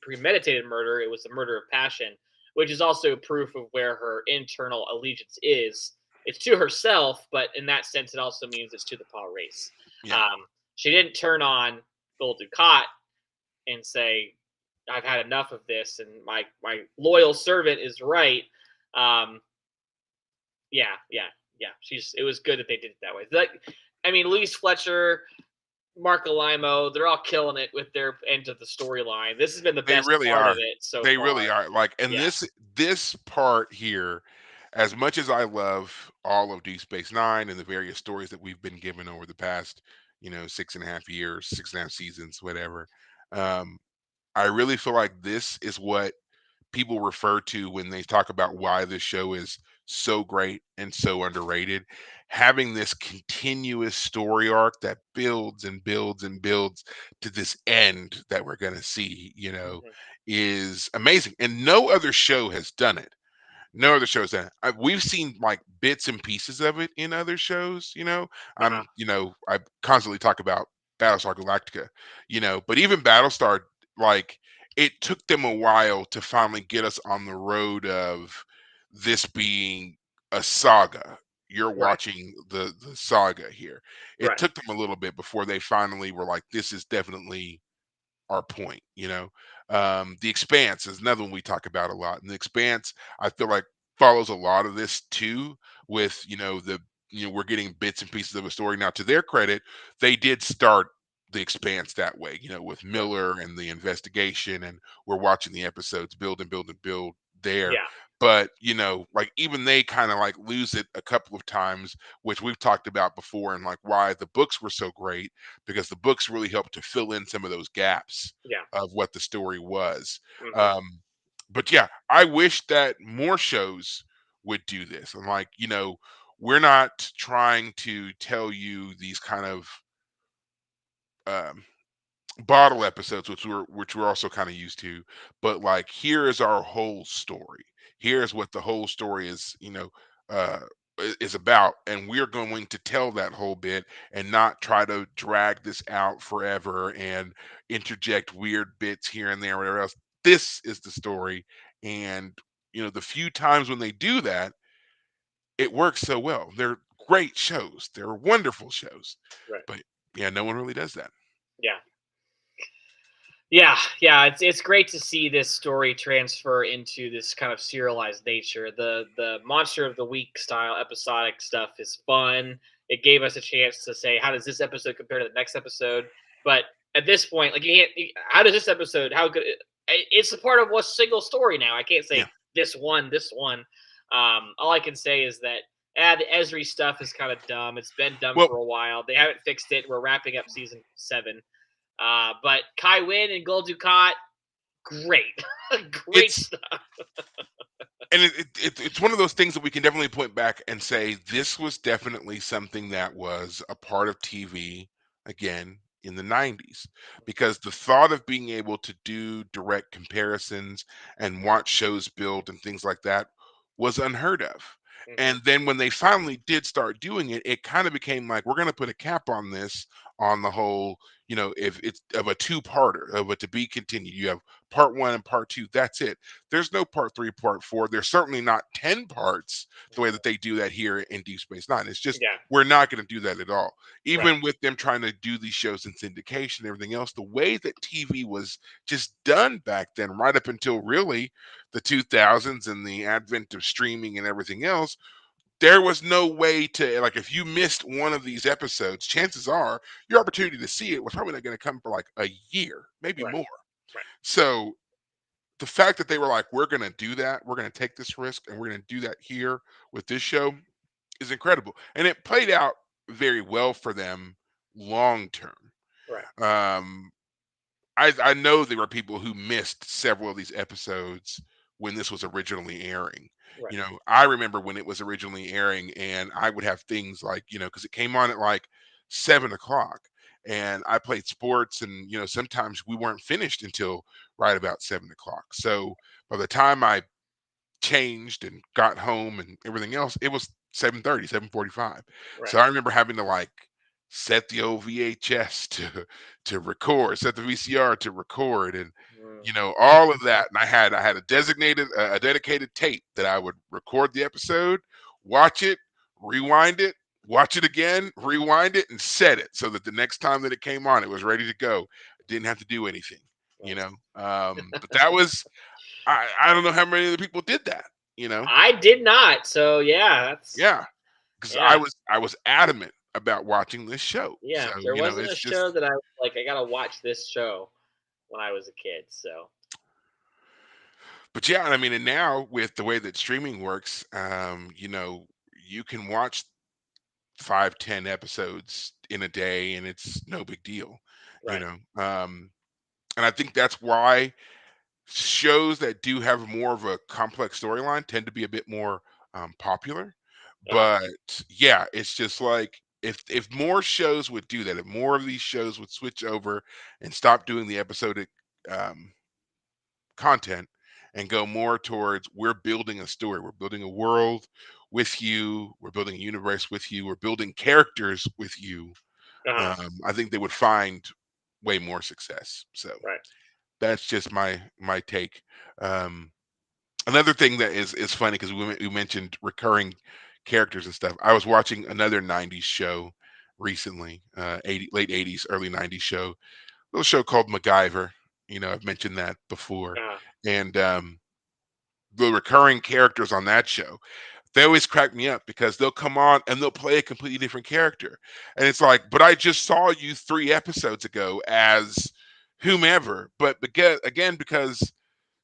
premeditated murder. It was a murder of passion, which is also proof of where her internal allegiance is. It's to herself, but in that sense, it also means it's to the Paul race. Yeah. Um, she didn't turn on Gul Dukat and say, "I've had enough of this, and my loyal servant is right." Um, yeah, yeah, yeah. It was good that they did it that way. I mean, Louise Fletcher, Mark Alimo, they're all killing it with their end of the storyline. This has been the They best really part of are. it so They far. really are. Like, and Yeah, this part here, as much as I love all of Deep Space Nine and the various stories that we've been given over the past, 6.5 years, 6.5 seasons, whatever. Um, I really feel like this is what people refer to when they talk about why this show is so great and so underrated. Having this continuous story arc that builds and builds and builds to this end that we're going to see, Mhm. is amazing. And no other show has done it. No other shows that we've seen like bits and pieces of it in other shows. Uh-huh. I constantly talk about Battlestar Galactica, but even Battlestar, like, it took them a while to finally get us on the road of this being a saga. You're Right. watching the saga here. It Right. took them a little bit before they finally were like, this is definitely our point. The Expanse is another one we talk about a lot, and The Expanse, I feel like, follows a lot of this too, with we're getting bits and pieces of a story. Now, to their credit, they did start The Expanse that way, with Right. Miller and the investigation, and we're watching the episodes build and build and build there. Yeah. But like, even they kind of like lose it a couple of times, which we've talked about before, and like why the books were so great, because the books really helped to fill in some of those gaps Yeah. of what the story was. Mhm. Um, but yeah, I wish that more shows would do this. And like, we're not trying to tell you these kind of um, bottle episodes, which we're also kind of used to, but like, here is our whole story. Here's what the whole story uh is about, and we're going to tell that whole bit and not try to drag this out forever and interject weird bits here and there, whatever else. This is the story, and the few times when they do that, it works so well. They're great shows. They're wonderful shows. Right. But yeah, no one really does that. Yeah. Yeah, yeah, it's great to see this story transfer into this kind of serialized nature. The monster of the week style episodic stuff is fun. It gave us a chance to say, how does this episode compare to the next episode? But at this point, like, how does this episode? How good? It's a part of one single story now. I can't Yeah. say this one, this one. All I can say is that the Esri stuff is kind of dumb. It's been dumb Well, for a while. They haven't fixed it. We're wrapping up season 7. But Kai Wynn and Gul Dukat, great, great it's stuff. and it's one of those things that we can definitely point back and say this was definitely something that was a part of TV again in the 90s, because the thought of being able to do direct comparisons and watch shows build and things like that was unheard of. Hmm. And then when they finally did start doing it, it kind of became like, we're going to put a cap on this, on the whole, if it's of a two-parter, of a to be continued. You have part 1 and part 2, that's it. There's no part 3, part 4. There's certainly not 10 parts the way that they do that here in Deep Space Nine. It's just, Yeah, we're not going to do that at all. right, Even with them trying to do these shows in syndication and everything else, the way that TV was just done back then, right up until really the 2000s and the advent of streaming and everything else, there was no way to, like, if you missed one of these episodes, chances are your opportunity to see it was probably not going to come for like a year, maybe right, more. right, So the fact that they were like, we're going to do that, we're going to take this risk, and we're going to do that here with this show is incredible. And it played out very well for them long term. right, Um, I know there were people who missed several of these episodes when this was originally airing. right. I remember when it was originally airing, and I would have things like, because it came on at like 7 o'clock, and I played sports, and sometimes we weren't finished until right about 7 o'clock. So by the time I changed and got home and everything else, it was 7:30, 7:45. Right. So I remember having to like set the old VHS to record, set the VCR to record, and Mm. all of that. And I had a dedicated tape that I would record the episode, watch it, rewind it, watch it again, rewind it, and set it so that the next time that it came on, it was ready to go. I didn't have to do anything. Nice. But that was, I don't know how many other people did that, you know? I did not. So yeah, that's Yeah, because I yeah, was I was adamant about watching this show. So, yeah. There wasn't a it's show just, that I was like, I gotta watch this show when I was a kid. So but yeah, and I mean, and now with the way that streaming works, you can watch 5, 10 episodes in a day, and it's no big deal, you Right. know. And I think that's why shows that do have more of a complex storyline tend to be a bit more popular. Uh-huh. But yeah, it's just like if more shows would do that, if more of these shows would switch over and stop doing the episodic um, content and go more towards we're building a story, we're building a world with you, we're building a universe with you, we're building characters with you. Uh-huh. I think they would find way more success. So Right. that's just my take. Um, Another thing that is funny because we mentioned recurring characters and stuff. I was watching another '90s show recently, late '80s, early '90s show, little show called MacGyver. I've mentioned that before, Uh-huh. and the recurring characters on that show, they always crack me up because they'll come on and they'll play a completely different character, and it's like, but I just saw you 3 episodes ago as whomever, but because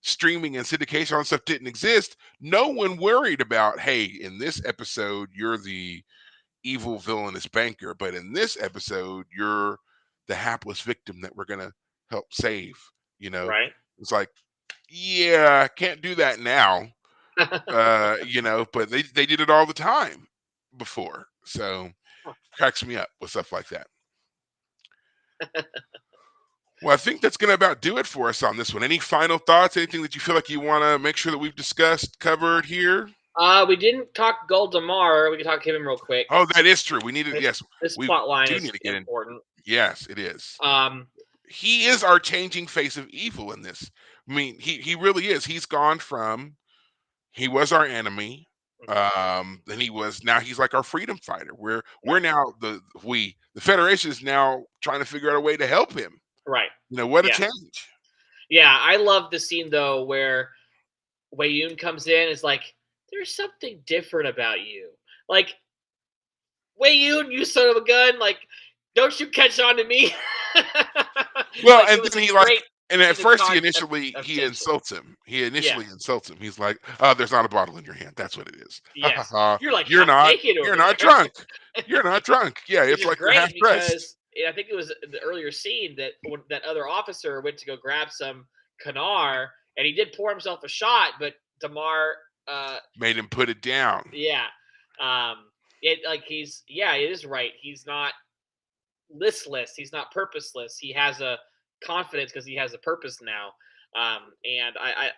streaming and syndication on stuff didn't exist, no one worried about, hey, in this episode, you're the evil villainous banker, but in this episode, you're the hapless victim that we're going to help save. You know, Right. it's like, yeah, I can't do that now, but they did it all the time before. So cracks me up with stuff like that. Well, I think that's going to about do it for us on this one. Any final thoughts? Anything that you feel like you want to make sure that we've discussed, covered here? We didn't talk Gul Damar. We can talk him real quick. Oh, that is true. We needed, This yes, this we plot line do is need to get in. important. Yes, it is. Um, He is our changing face of evil in this. I mean, he really is. He's gone from he was our enemy, mhm, then now he's like our freedom fighter. We're right. now the Federation is now trying to figure out a way to help him. Right. What a Yeah. change. Yeah. I love the scene though where Wei Yun comes in. Is like, there's something different about you. Like, Wei Yun, you son of a gun. Like, don't you catch on to me? Well, Like, it and was then he like great and at in the first concept of he tension. insults him. He Yeah. initially insults him. He's like, "Oh, there's not a bottle in your hand. That's what it is. Ha ha Yes. ha. You're like You're half not naked you're over not there. drunk. You're not drunk. Yeah, Which it's is like you're great half dressed." because I think it was the earlier scene that when that other officer went to go grab some Kanar and he did pour himself a shot, but Damar, Made him put it down. yeah, it like it is right. He's not listless. He's not purposeless. He has a confidence because he has a purpose now. And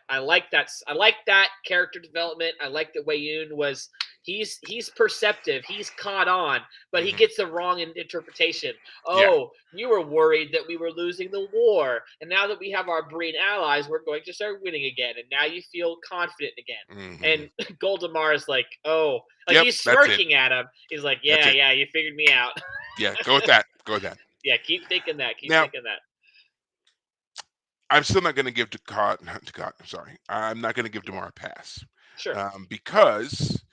I like that. I like that character development. I like that Wei Yun was he's perceptive. He's caught on, but he Mhm. gets the wrong interpretation. Yeah. Oh, you were worried that we were losing the war, and now that we have our Breen allies, we're going to start winning again. And now you feel confident Mhm. again. And Goldemar is like, oh, like Yep, he's that's it. smirking at him. He's like, That's yeah, it. yeah, you figured me out. Yeah, go with that. Go with that. Yeah, keep thinking that. Keep Now, thinking that. I'm still not going to give Ducat. I'm sorry. I'm not going to give Demar a pass Sure. because,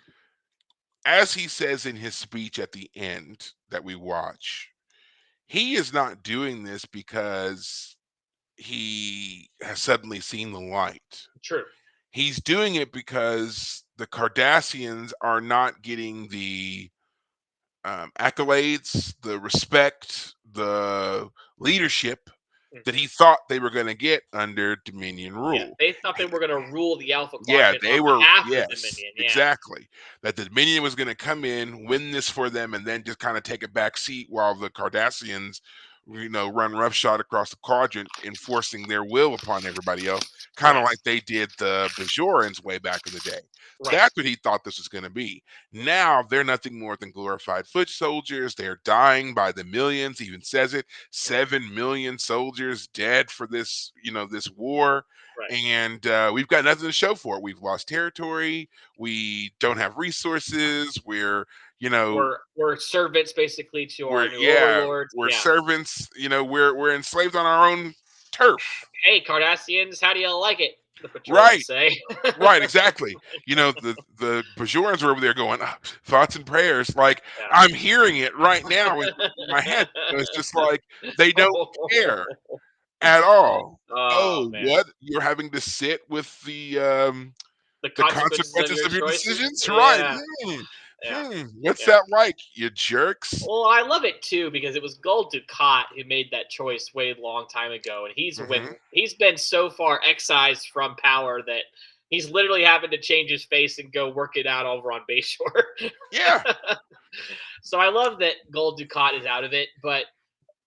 as he says in his speech at the end that we watch, he is not doing this because he has suddenly seen the light. True. He's doing it because the Cardassians are not getting the accolades, the respect, the leadership that Mhm. he thought they were going to get under Dominion Yeah, rule. they thought they were gonna rule the Alpha Yeah, Quadrant they on were. behalf of the Yes, Dominion. Yeah. exactly. That the Dominion was going to come in, win this for them, and then just kind of take a back seat while the Cardassians, run roughshod across the quadrant, enforcing their will upon everybody else, kind of Right. like they did the Bajorans way back in the day. Right. That's what he thought this was going to be. Now they're nothing more than glorified foot soldiers. They're dying by the millions. He even says it: Mhm. 7 million soldiers dead for this war, Right. and we've got nothing to show for it. We've lost territory. We don't have resources. You know, We're servants basically to our we're new yeah, overlords. we're Yeah. servants. We're enslaved on our own turf. Hey, Cardassians, how do you like it? The Bajorans Right, say. right, exactly. The Bajorans were over there going, "Ah, thoughts and prayers." Like Yeah. I'm hearing it right now in my head. It's just like they don't care at all. Oh Oh, man, what? You're having to sit with the the consequences of consequences your of your choices. decisions? Right. Yeah. Yeah. What's Yeah. that like, you jerks? Well, I love it too because it was Gul Dukat who made that choice way long time ago, and Hmm. he's been so far excised from power that he's literally having to change his face and go work it out over on Bayshore. Yeah, So I love that Gul Dukat is out of it, but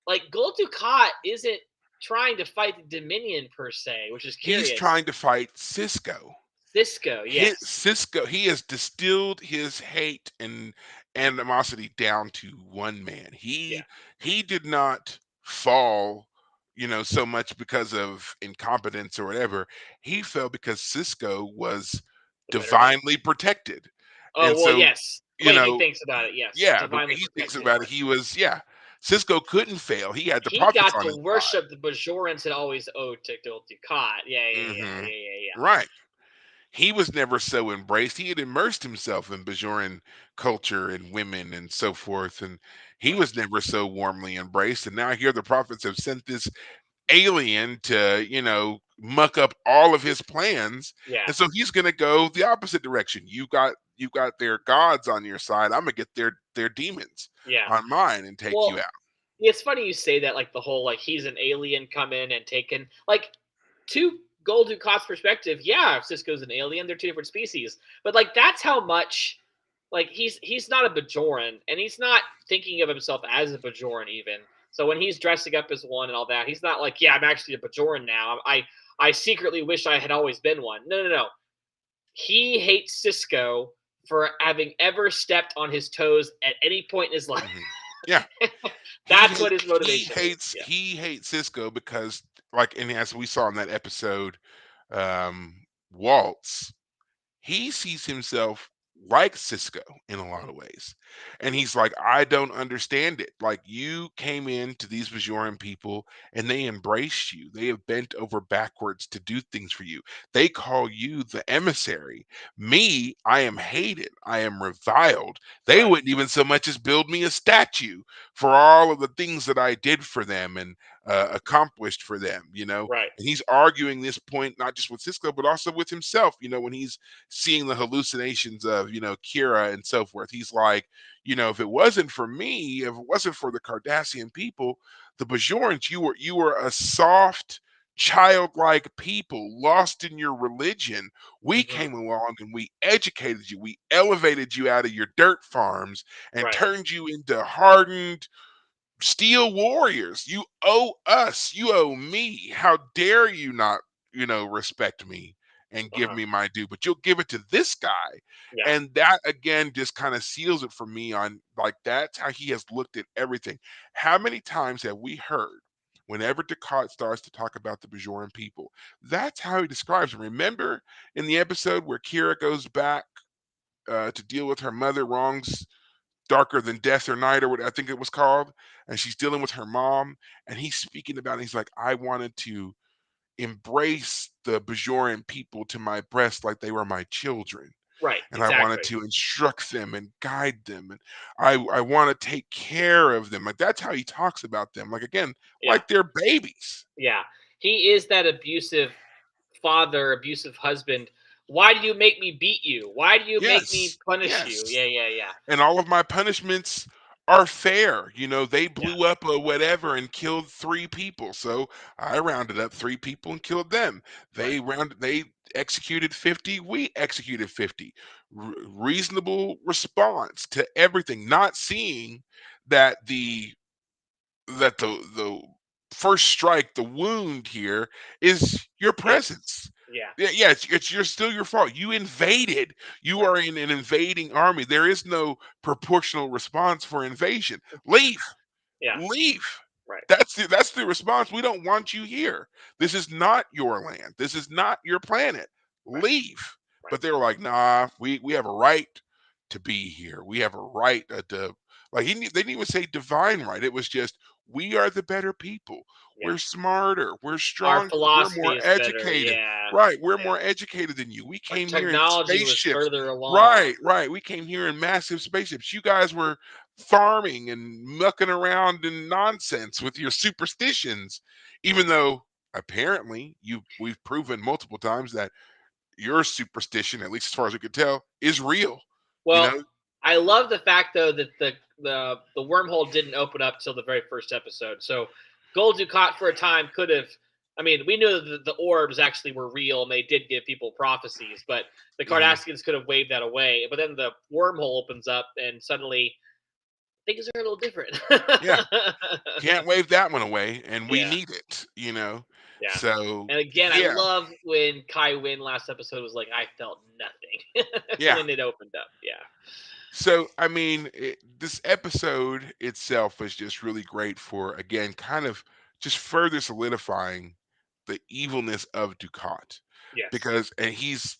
like Gul Dukat isn't trying to fight the Dominion per se, which is he's curious. trying to fight Cisco. Cisco, yes, He has distilled his hate and animosity down to one man. yeah, He did not fall, so much because of incompetence or whatever. He fell because Cisco was the better man. divinely protected. And Oh well, so, yes. The you way he know, thinks about it, yes, yeah, the way divinely he thinks protected. about it, Cisco couldn't fail. He had the He prophets got on to his side. worship the Bajorans had always owed to Gul Dukat. Yeah, yeah, yeah, Hmm. yeah, yeah, yeah. Right. He was never so embraced. He had immersed himself in Bajoran culture and women and so forth, and he Right. was never so warmly embraced. And now here the prophets have sent this alien to, muck up all of his plans, Yeah, and so he's going to go the opposite direction. You got their gods on your side. I'm gonna get their demons yeah. on mine and take you Well, out. it's funny you say that. Like the whole like he's an alien come in and taken like to Gul Dukat's perspective. Yeah, Cisco's an alien. They're two different species, but like that's how much like he's not a Bajoran and he's not thinking of himself as a Bajoran even. So when he's dressing up as one and all that, he's not like, yeah, I'm actually a Bajoran now. I secretly wish I had always been one. No, no, no. He hates Cisco for having ever stepped on his toes at any point in his life. Mhm. Yeah. He That's what hate his motivation is. Yeah. he hates Cisco because, like, and as we saw in that episode, Waltz, he sees himself like Cisco in a lot of ways. And he's like, I don't understand it. Like, you came in to these Bajoran people and they embraced you. They have bent over backwards to do things for you. They call you the emissary. Me, I am hated. I am reviled. They Right. wouldn't even so much as build me a statue for all of the things that I did for them and accomplished for them. Right. And he's arguing this point not just with Cisco, but also with himself, when he's seeing the hallucinations of, Kira and so forth. He's like, if it wasn't for me, if it wasn't for the Cardassian people, the Bajorans, you were a soft, childlike people lost in your religion. We Hmm. came along and we educated you. We elevated you out of your dirt farms and Right. turned you into hardened steel warriors. You owe us. You owe me. How dare you not, respect me and give Uh-huh. me my due, but you'll give it to this guy. Yeah. And that again just kind of seals it for me on, like, that's how he has looked at everything. How many times have we heard whenever Descartes starts to talk about the Bajoran people? That's how he describes them. Remember in the episode where Kira goes back to deal with her mother wrongs Darker Than Death or Night or what I think it was called, and she's dealing with her mom, and he's speaking about it. He's like, I wanted to embrace the Bajoran people to my breast like they were my children. Right. And I wanted Exactly. to instruct them and guide them, and I want to take care of them. Like, that's how he talks about them. Like, again, Yeah. like they're babies. Yeah. He is that abusive father, abusive husband. Why do you make me beat you? Why do you make me Yes, punish you? yes. Yeah. Yeah. Yeah. And all of my punishments are fair. They Yeah. blew up a whatever and killed three people. So I rounded up three people and killed them. Right. They executed 50, we executed 50. Reasonable response to everything, not seeing that the first strike, the wound here is your Is presence. yeah. Yeah, yeah, it's you're still your fault. You invaded. You Right. are in an invading army. There is no proportional response for invasion. Leave. Yeah. Leave. Right. That's the response. We don't want you here. This is not your land. This is not your planet. Right. Leave. Right. But they were like, nah, we have a right to be here. We have a right to, like, they didn't even say divine right. It was just, we are the better people. Yeah. We're smarter. We're Our stronger. We're philosophy more is better. educated. Yeah. Right. We're Yeah. more educated than you. We Our came here in technology was spaceships. further along. Right, right. We came here in massive spaceships. You guys were farming and mucking around in nonsense with your superstitions, even though apparently we've proven multiple times that your superstition, at least as far as we could tell, is real. You Well, know? I love the fact though that the wormhole didn't open up till the very first episode. So Gold Dukat for a time could have. I mean, we knew that the orbs actually were real and they did give people prophecies, but the Mhm. Cardassians could have waved that away. But then the wormhole opens up and suddenly things are a little different. Yeah, can't wave that one away, and we Yeah, need it, you know? yeah. So, And again, I yeah, love when Kai Wynn last episode was like, I felt nothing yeah. when it opened up. Yeah. So, I mean, this episode itself was just really great for, again, kind of just further solidifying the evilness of Ducat, Yes. because and he's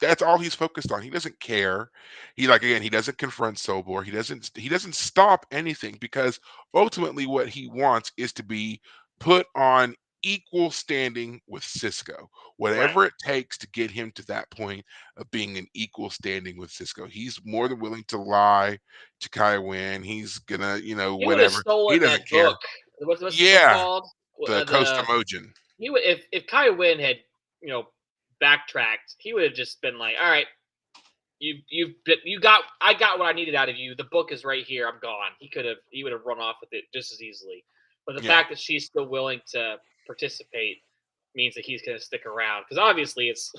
that's all he's focused on. He doesn't care. He like again, he doesn't confront Sobor. He doesn't stop anything because ultimately what he wants is to be put on equal standing with Cisco. Right. Whatever it takes to get him to that point of being an equal standing with Cisco. He's more than willing to lie to Kai Wynn. He's gonna, He would have whatever. He stolen doesn't that care. book. What's the book Yeah, called? the Coast The Emojin. he would if Kai Wynn had you know backtracked, he would have just been like, all right, you got I got what I needed out of you. The book is right here. I'm gone. He would have run off with it just as easily. But the Yeah. fact that she's still willing to participate means that he's going to stick around because obviously it's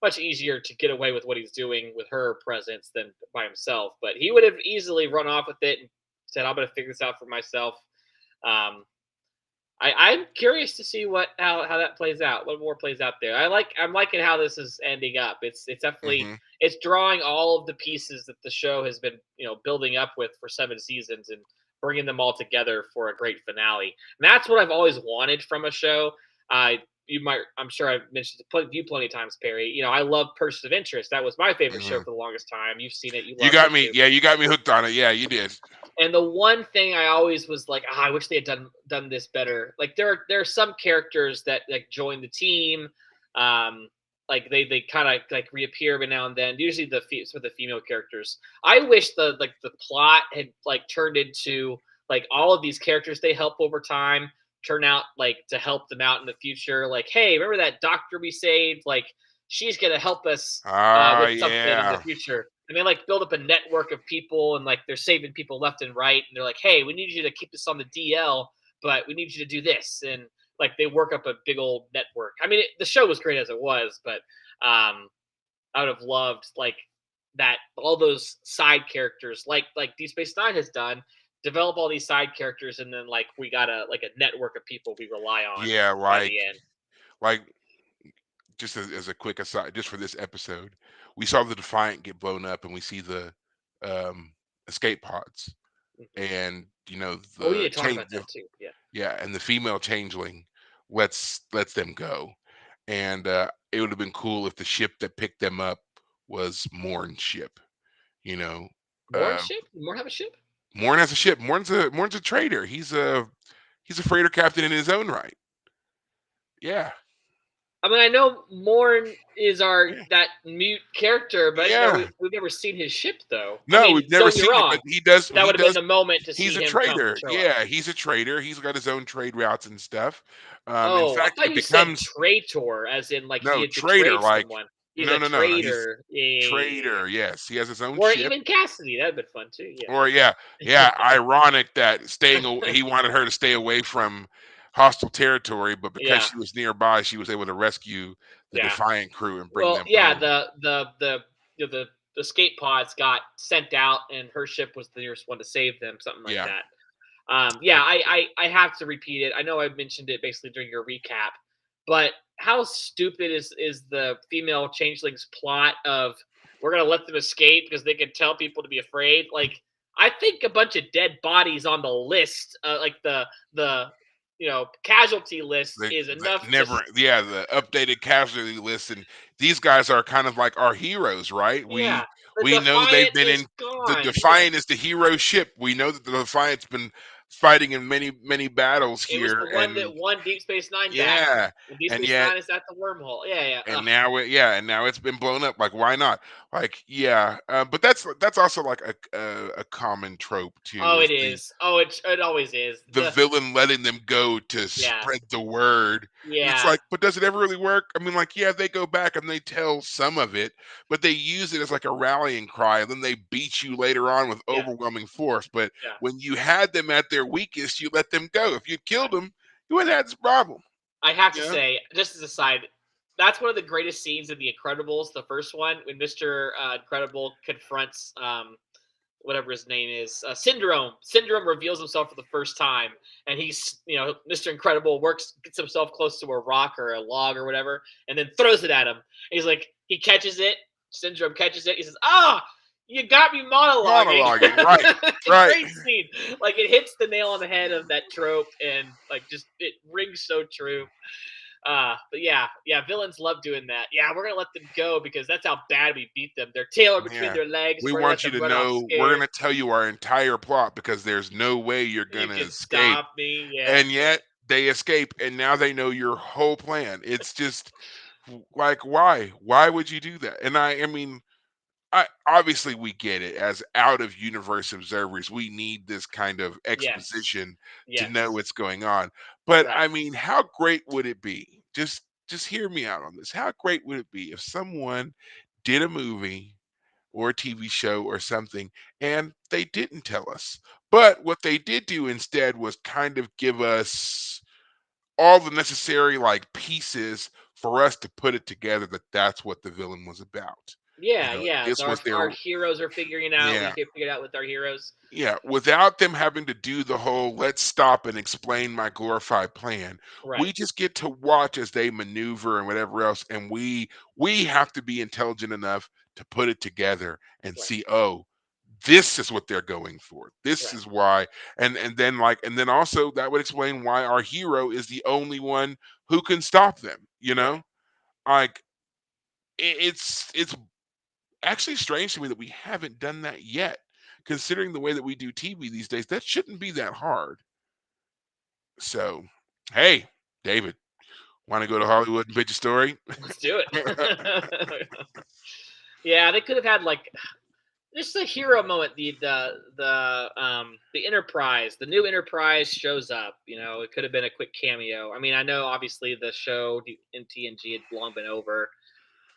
much easier to get away with what he's doing with her presence than by himself. But he would have easily run off with it and said, "I'm going to figure this out for myself." Um, I'm curious to see how that plays out. What more plays out there? I'm liking how this is ending up. It's definitely Hmm. it's drawing all of the pieces that the show has been building up with for 7 seasons and bringing them all together for a great finale. And that's what I've always wanted from a show. I'm sure I've mentioned to you plenty of times, Perry. I love Person of Interest. That was my favorite show Hmm. for the longest time. You've seen it, you You loved got it me. too. Yeah, you got me hooked on it. Yeah, you did. And the one thing I always was like, I wish they had done this better. Like there are some characters that like join the team, um, like they kind of like reappear every now and then. Usually some of the female characters. I wish the plot had like turned into like all of these characters they help over time turn out like to help them out in the future. Like, hey, remember that doctor we saved? Like, she's gonna help us Ah, with something in the yeah. future. And they like build up a network of people and like they're saving people left and right. And they're like, hey, we need you to keep this on the DL, but we need you to do this. And like they work up a big old network. I mean, the show was great as it was, but I would have loved like that all those side characters like Deep Space Nine has done. Develop all these side characters, and then like we got a network of people we rely on Yeah, by the end. like just as a quick aside, just for this episode, we saw the Defiant get blown up, and we see the um, escape pods, Mhm. and Oh, we the need to talk change. about that too. Yeah. Yeah, and the female changeling lets them go, and it would have been cool if the ship that picked them up was Morn's ship. You know, More uh, ship? More have a ship? Morn has a ship. Morn's a trader. He's a freighter captain in his own right. Yeah, I mean, I know Morn is our yeah, that mute character, but yeah. we've never seen his ship though. I No, mean, we've never don't get me seen it, but wrong, he does. that He would have been does. the moment to He's see a him come trader. show up. Yeah, he's a trader. He's got his own trade routes and stuff. In Oh, I fact, thought it you said becomes traitor, as in like he no had trader. betrayed Like someone. He's no, a no, no, no. He's traitor. Yeah. trader. Yes, he has his own Or ship. even Cassidy. That'd been fun too. Or yeah, Yeah. yeah. Ironic that he wanted her to stay away from hostile territory, but because Yeah. she was nearby, she was able to rescue the Yeah. Defiant crew and bring Well, them yeah, home. the escape pods got sent out, and her ship was the nearest one to save them, something like Yeah, that. Yeah, I have to repeat it. I know I mentioned it basically during your recap, but how stupid is the female changelings plot of we're gonna let them escape because they can tell people to be afraid? Like, I think a bunch of dead bodies on the list, like the casualty list, is the enough to never yeah the updated casualty list, and these guys are kind of like our heroes, right? yeah. The We know they've Defiant been is in the gone. Defiant is the hero ship. We know that the Defiant's been fighting in many battles It was here, the one that and won Deep Space Nine back yeah, when Deep and Space yet Nine is at the wormhole. Yeah, yeah. and now and now it's been blown up. Like, why not? Like, yeah, but that's also like a common trope too, Oh, is it is. Oh, it always is. the villain letting them go to Yeah, spread the word. And it's yeah, like, but does it ever really work? I mean, like, yeah, they go back and they tell some of it, but they use it as like a rallying cry, and then they beat you later on with yeah, overwhelming force. But yeah. when you had them at their weakest, you let them go. If you killed them, you wouldn't have this problem. I have to Yeah. say, just as a side, that's one of the greatest scenes in The Incredibles, the first one, when Mister Incredible confronts whatever his name is, Syndrome. Syndrome reveals himself for the first time, and he's, Mr. Incredible gets himself close to a rock or a log or whatever, and then throws it at him. He's like, he catches it. Syndrome catches it. He says, "Ah, you got me monologuing." Monologuing, right, It's a right. great scene. Like it hits the nail on the head of that trope, and like just it rings so true. But yeah, villains love doing that. Yeah, we're gonna let them go because that's how bad we beat them. Their tail are between Yeah. their legs. We We're gonna let want you them to run off know we're scared. gonna tell you our entire plot because there's no way you're You gonna can escape. stop me. Yeah, And yeah, yet they escape, and now they know your whole plan. It's just like, why? Why would you do that? And I mean, I obviously we get it as out of universe observers. We need this kind of yes, exposition to know yes, what's going on. But right. I mean, how great would it be? Just hear me out on this. How great would it be if someone did a movie or a TV show or something, and they didn't tell us. But what they did do instead was kind of give us all the necessary like pieces for us to put it together that that's what the villain was about. You Yeah, know, yeah. this was Our their heroes are figuring it out. We yeah. can figure it out with our heroes. Yeah, without them having to do the whole "let's stop and explain my glorified plan," we Right, just get to watch as they maneuver and whatever else, and we have to be intelligent enough to put it together and right, see, oh, this is what they're going for. This right, is why, and then also that would explain why our hero is the only one who can stop them. You right. know, like it's actually strange to me that we haven't done that yet, considering the way that we do TV these days. That shouldn't be that hard. So, hey, David, want to go to Hollywood and pitch a story? Let's do it. Yeah, they could have had like just a hero moment. The Enterprise, the new Enterprise shows up. It could have been a quick cameo. I mean, I know obviously the show in TNG had long been over.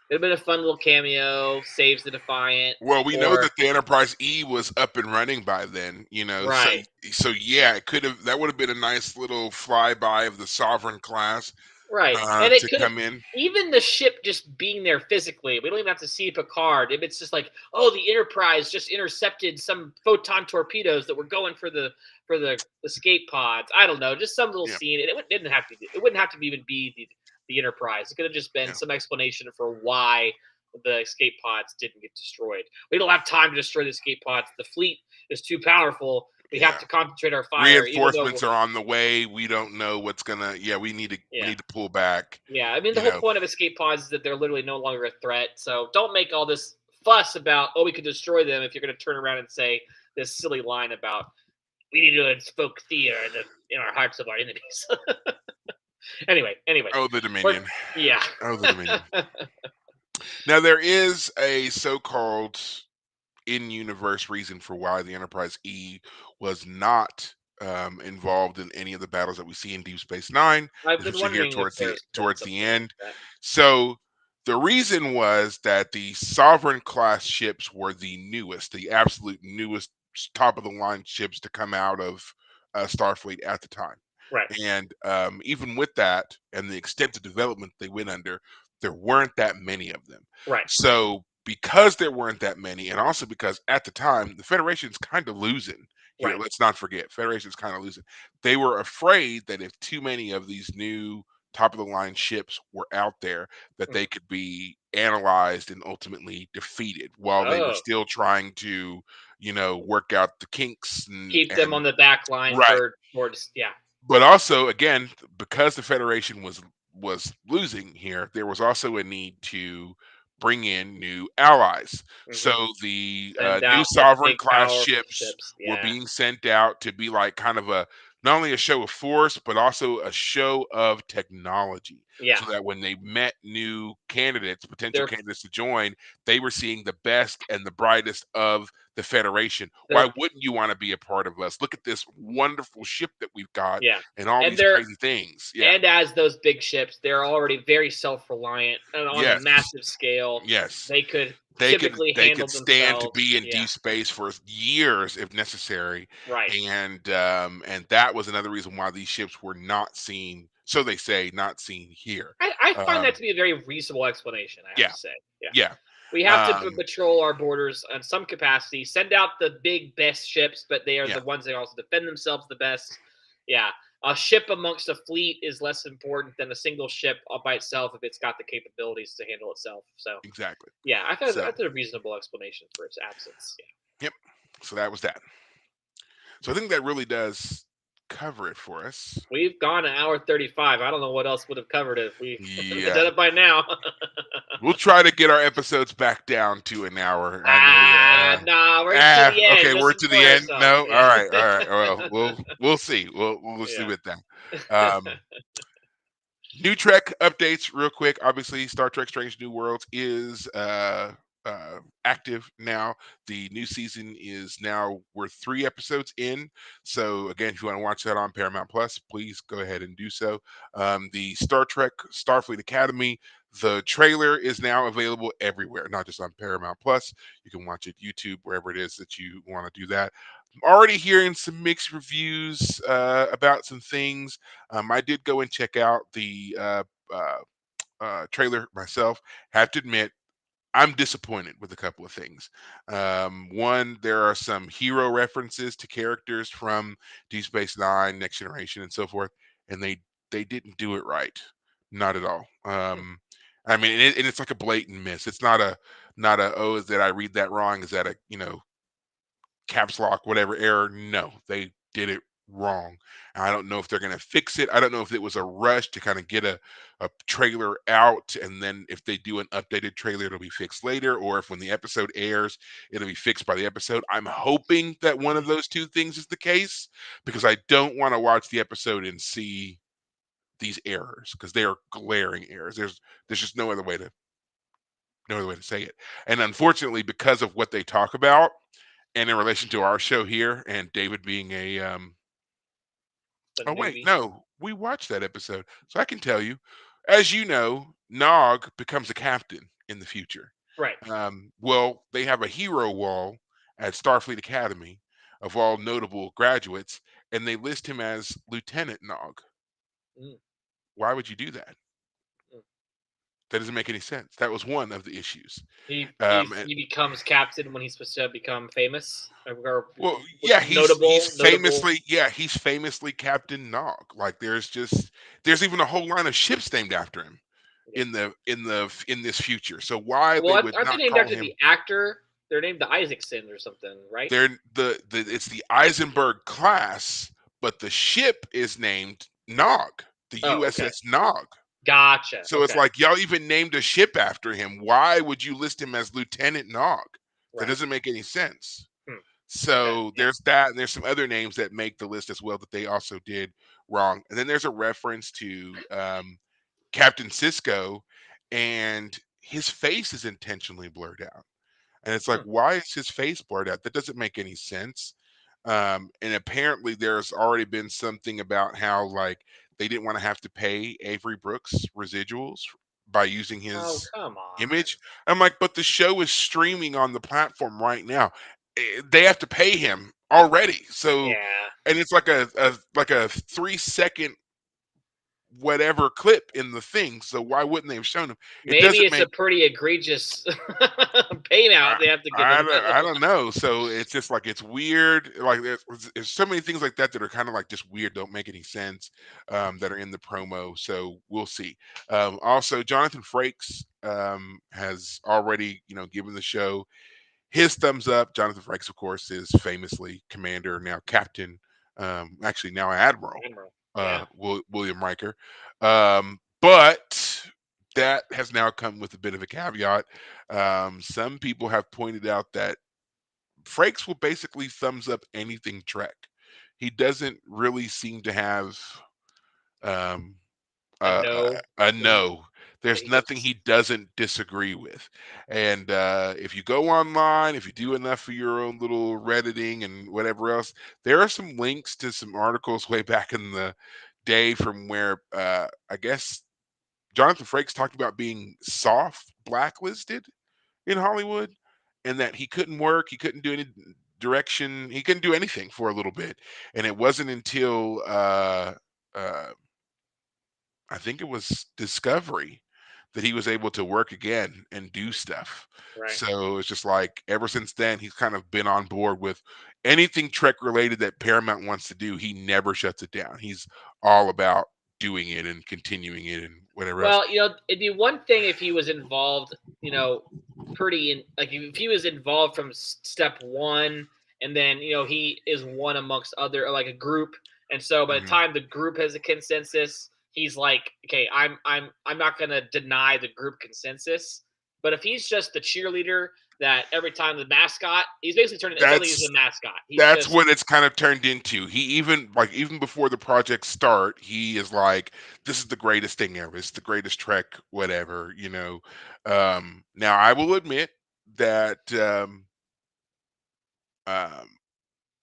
It'd have been a fun little cameo. Saves the Defiant, Well, we know or that the Enterprise E was up and running by then, right, so yeah, it could have that would have been a nice little flyby of the Sovereign class right, and it to could have come in. even the ship just being there physically. We don't even have to see Picard. If it's just like, oh, the Enterprise just intercepted some photon torpedoes that were going for the escape pods. I don't know, just some little Yeah, scene. Didn't have to. It wouldn't have to even be the Enterprise. It could have just been yeah, some explanation for why the escape pods didn't get destroyed. We don't have time to destroy the escape pods. The fleet is too powerful. We have yeah. to concentrate our fire, even Reinforcements though, are on the way. We don't know what's gonna. Yeah, we yeah. need to pull back. Yeah, I mean, the You whole know, point of escape pods is that they're literally no longer a threat. So don't make all this fuss about, oh, we could destroy them if you're going to turn around and say this silly line about we need to invoke fear in our hearts of our enemies. Anyway, oh the we're Dominion, yeah, oh the Dominion. Now there is a so-called in-universe reason for why the Enterprise E was not involved in any of the battles that we see in Deep Space Nine, I've been especially here wondering if towards the there's been something like end. that. So the reason was that the Sovereign class ships were the newest, the absolute newest, top of the line ships to come out of Starfleet at the time. Right, And even with that and the extent of development they went under, there weren't that many of them. right, So because there weren't that many, and also because at the time the Federation's kind of losing here. right. Let's not forget, Federation's kind of losing. They were afraid that if too many of these new top of the line ships were out there, that Mhm. they could be analyzed and ultimately defeated while they were Oh, still trying to, work out the kinks keep them on and the back line right. for towards yeah, But also, again, because the Federation was losing here, there was also a need to bring in new allies. So Hmm. the Send new out the Sovereign big class powerful ships ships. were Yeah. being sent out to be like kind of a not only a show of force, but also a show of technology. Yeah. So that when they met new candidates, potential They're candidates to join, they were seeing the best and the brightest of the Federation. Why they're wouldn't you want to be a part of us? Look at this wonderful ship that we've got yeah. and all And these they're crazy things. Yeah. and as those big ships, they're already very self-reliant and on a Yes. massive scale. Yes. They could They could typically they handle could stand to themselves. be in Yeah. deep space for years if necessary, Right. and that was another reason why these ships were not seen. So they say not seen here. I find that Um, to be a very reasonable explanation, I have yeah, to say. Yeah. yeah, We have to um, patrol our borders in some capacity, send out the big best ships, but they are yeah, the ones that also defend themselves the best. Yeah. A ship amongst a fleet is less important than a single ship all by itself if it's got the capabilities to handle itself. So, exactly. yeah, I thought So that's a reasonable explanation for its absence. Yeah. yep. So that was that. So I think that really does cover it for us. We've gone an hour 35. I don't know what else would have covered it if we had Yeah, done it by now. we'll try to get our episodes back down to an hour. I know. Nah, we're to the end. Okay, Let's we're to enjoy the end. ourselves. No, Yeah. all right, all right. Well, we'll see. We'll see Yeah. with them. Um, New Trek updates, real quick. Obviously, Star Trek: Strange New Worlds is active now. The new season is now we're 3 episodes in. So again, if you want to watch that on Paramount Plus, please go ahead and do so. The Star Trek Starfleet Academy. The trailer is now available everywhere, not just on Paramount Plus. You can watch it YouTube, wherever it is that you want to do that. I'm already hearing some mixed reviews about some things. I did go and check out the trailer myself. Have to admit, I'm disappointed with a couple of things. One, there are some hero references to characters from Deep Space Nine, Next Generation, and so forth, and they didn't do it right, not at all. I mean, and it's like a blatant miss. It's not a oh, is that I read that wrong? Is that a caps lock, whatever error. No, they did it wrong. I don't know if they're going to fix it. I don't know if it was a rush to kind of get a trailer out, and then if they do an updated trailer, it'll be fixed later, or if when the episode airs, it'll be fixed by the episode. I'm hoping that one of those two things is the case because I don't want to watch the episode and see these errors because they are glaring errors. There's just no other way to say it. And unfortunately, because of what they talk about, and in relation to our show here, and David being a The oh wait, newbie. no, we watched that episode, so I can tell you. As you know, Nog becomes a captain in the future. Right. Well, they have a hero wall at Starfleet Academy of all notable graduates, and they list him as Lieutenant Nog. Mm, Why would you do that? mm. That doesn't make any sense. That was one of the issues. And He becomes captain when he's supposed to become famous or well, with yeah, notable. he's famously Captain Nog. Like there's even a whole line of ships named after him Yeah. in this future. So why they Well, would aren't they not named call after him the actor? They're named the Isaacson or something, right? they're the it's the Eisenberg class, but the ship is named Nog, the Oh, okay. USS Nog. Gotcha. So it's Okay. like y'all even named a ship after him. Why would you list him as Lieutenant Nog? That Right. doesn't make any sense. Hmm. Okay. So Yeah. there's that, and there's some other names that make the list as well that they also did wrong. And then there's a reference to Captain Cisco, and his face is intentionally blurred out. And it's like, Hmm. why is his face blurred out? That doesn't make any sense. And apparently, there's already been something about how like they didn't want to have to pay Avery Brooks residuals by using Oh, his come on. image. I'm like, but the show is streaming on the platform right now. They have to pay him already. So, Yeah. and it's like a 3 second whatever clip in the thing. So why wouldn't they have shown him? It Maybe doesn't it's a make pretty egregious pain out I, they have to give him. I don't know. So it's just like it's weird. Like there's so many things like that that are kind of like just weird, don't make any sense. That are in the promo. So we'll see. Also, Jonathan Frakes has already given the show his thumbs up. Jonathan Frakes, of course, is famously commander, now captain, actually now admiral, Admiral. Yeah. William Riker. But that has now come with a bit of a caveat. Some people have pointed out that Frakes will basically thumbs up anything Trek. He doesn't really seem to have um, A a, no. a He, no. yeah, There's he nothing just he doesn't disagree with. And if you go online, if you do enough of your own little Redditing and whatever else, there are some links to some articles way back in the day from where I guess Jonathan Frakes talked about being soft blacklisted in Hollywood and that he couldn't work, he couldn't do any direction, he couldn't do anything for a little bit. And it wasn't until uh, I think it was Discovery that he was able to work again and do stuff. right. So it's just like ever since then, he's kind of been on board with anything Trek related that Paramount wants to do. He never shuts it down. He's all about doing it and continuing it and whatever else. Well, it'd be one thing if he was involved, pretty in like if he was involved from step one, and then he is one amongst other like a group, and so by the Mhm. time the group has a consensus, he's like, okay, I'm not gonna deny the group consensus. But if he's just the cheerleader that every time the mascot, he's basically turning. It's like he's That's a mascot. He's That's just what it's kind of turned into. He even before the project start, he is like, "This is the greatest thing ever. It's the greatest Trek, whatever." Now I will admit that um,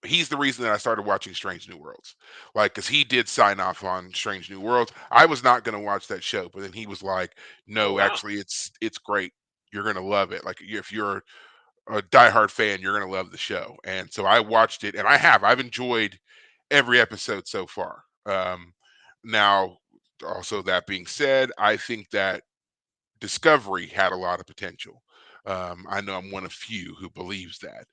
he's the reason that I started watching Strange New Worlds, like because he did sign off on Strange New Worlds. I was not going to watch that show, but then he was like, oh "No, wow, actually, it's great. You're going to love it. Like if you're a diehard fan, you're gonna love the show." And so I watched it, and I've enjoyed every episode so far. Now, also that being said, I think that Discovery had a lot of potential. I know I'm one of few who believes that.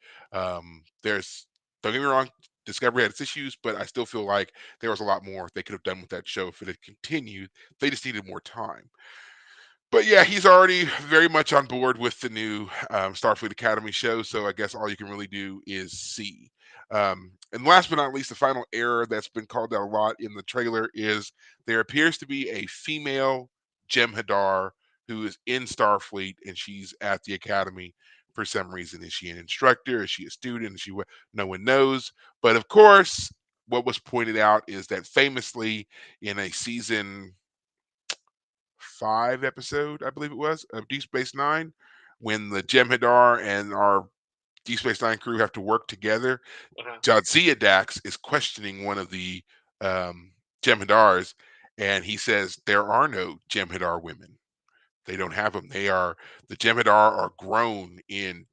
There's Don't get me wrong, Discovery had its issues, but I still feel like there was a lot more they could have done with that show if it had continued. They just needed more time. But yeah, he's already very much on board with the new Starfleet Academy show. So I guess all you can really do is see. And last but not least, the final error that's been called out a lot in the trailer is there appears to be a female Jem'Hadar who is in Starfleet and she's at the Academy for some reason. Is she an instructor? Is she a student? Is she what? No one knows. But of course, what was pointed out is that famously in a season 5 episode, I believe it was, of Deep Space Nine, when the Jem'Hadar and our Deep Space Nine crew have to work together. uh-huh. Jadzia Dax is questioning one of the Jem'Hadars, and he says there are no Jem'Hadar women. They don't have them. The Jem'Hadar are grown in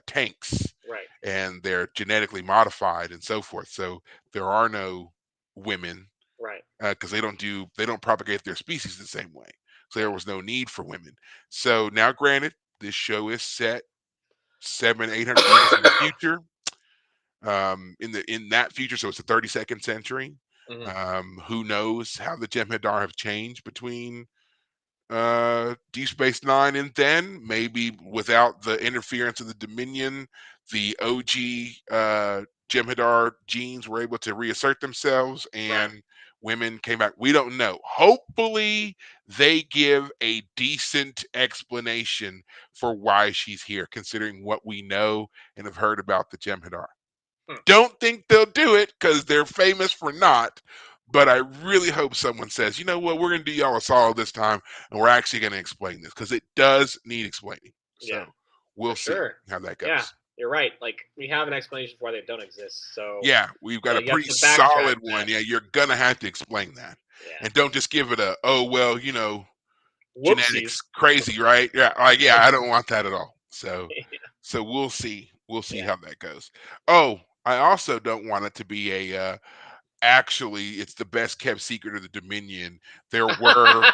tanks, Right, and they're genetically modified and so forth. So there are no women right, because they don't propagate their species the same way. So there right, was no need for women. So now, granted, this show is set 700-800 years in the future. In that future, so it's the 32nd century. hmm Who knows how the Jem'Hadar have changed between Deep Space Nine and then? Maybe without the interference of the Dominion, the OG Jem'Hadar genes were able to reassert themselves right. and women came back. We don't know. Hopefully, they give a decent explanation for why she's here, considering what we know and have heard about the Jem'Hadar. Hmm. Don't think they'll do it because they're famous for not. But I really hope someone says, you know what, we're going to do y'all a solid this time, and we're actually going to explain this because it does need explaining. Yeah, So we'll for see sure. how that Yeah, goes. you're right. Like we have an explanation for why they don't exist. So Yeah, we've got a you have pretty to backtrack solid that. one. Yeah, you're going to have to explain that. Yeah. And don't just give it a, oh, well, Whoopsies. genetics crazy, right? Yeah, like, yeah, I don't want that at all. So we'll see. We'll see Yeah. how that goes. Oh, I also don't want it to be actually it's the best kept secret of the Dominion. There were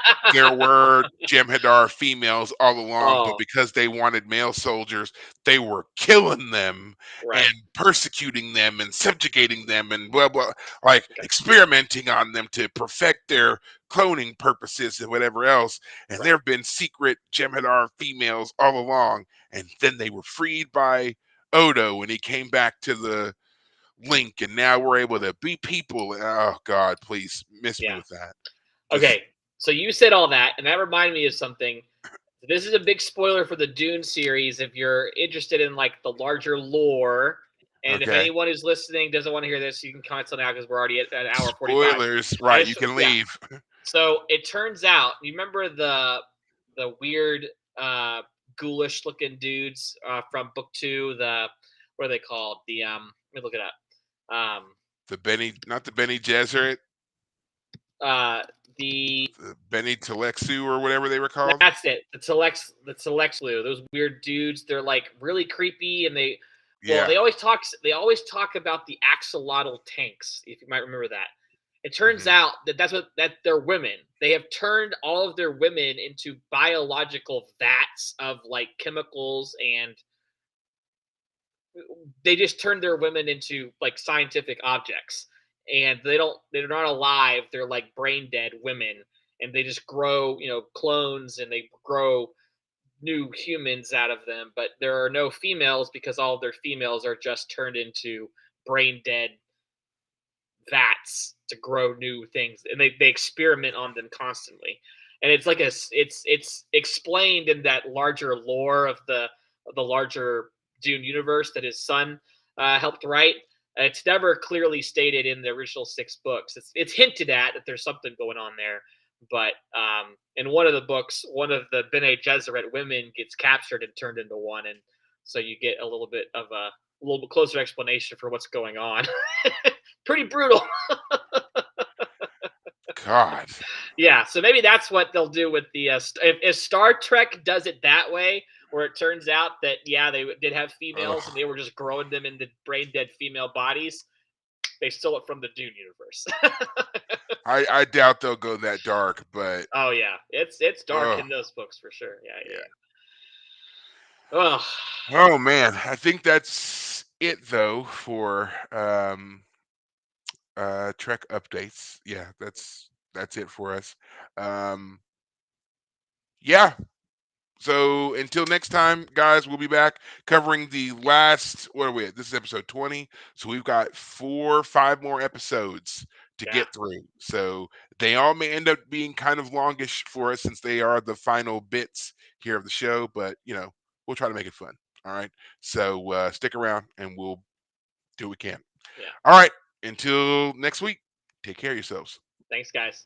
Jem'Hadar females all along, but Oh, because they wanted male soldiers, they were killing them and right. persecuting them and subjugating them and blah blah, like Okay. experimenting on them to perfect their cloning purposes and whatever else. And there Right. have been secret Jem'Hadar females all along, and then they were freed by Odo, and he came back to the link, and now we're able to be people. Oh God, please miss me Yeah. with that. Just Okay. So you said all that, and that reminded me of something. This is a big spoiler for the Dune series if you're interested in like the larger lore. And if Okay. anyone who's listening doesn't want to hear this, you can cancel now because we're already at an hour 45. Spoilers. I Right. You just can yeah. leave. So it turns out, you remember the weird ghoulish looking dudes from book 2, the what are they called? Let me look it up. Not the Benny Gesserit, Uh the the Benny Telexu or whatever they were called. That's it. The Telexlu. Those weird dudes. They're like really creepy, and Yeah. they always talk about the axolotl tanks. If you might remember that. It turns Hmm. out that they're women. They have turned all of their women into biological vats of like chemicals, and they just turned their women into like scientific objects. And they're not alive. They're like brain dead women, and they just grow clones, and they grow new humans out of them, but there are no females because all of their females are just turned into brain dead vats to grow new things, and they experiment on them constantly. And it's like it's explained in that larger lore of the larger Dune universe that his son helped write. It's never clearly stated in the original 6 books. It's hinted at that there's something going on there, but in one of the books, one of the Bene Gesserit women gets captured and turned into one, and so you get a little bit closer explanation for what's going on. Pretty brutal. God. Yeah, so maybe that's what they'll do with the if Star Trek does it that way, where it turns out that yeah they did have females and Ugh. they were just growing them into brain dead female bodies. They stole it from the Dune universe. I doubt they'll go that dark, but Oh yeah, it's dark oh in those books for sure. Yeah, yeah, yeah. yeah. Oh Oh man, I think that's it though for Trek updates. Yeah, that's it for us. Um yeah, so until next time, guys, we'll be back covering the last. What are we at? This is episode 20. So we've got 5 more episodes to yeah, get through. So they all may end up being kind of longish for us since they are the final bits here of the show. But we'll try to make it fun. All right. So stick around and we'll do what we can. yeah. All right. Until next week. Take care of yourselves. Thanks, guys.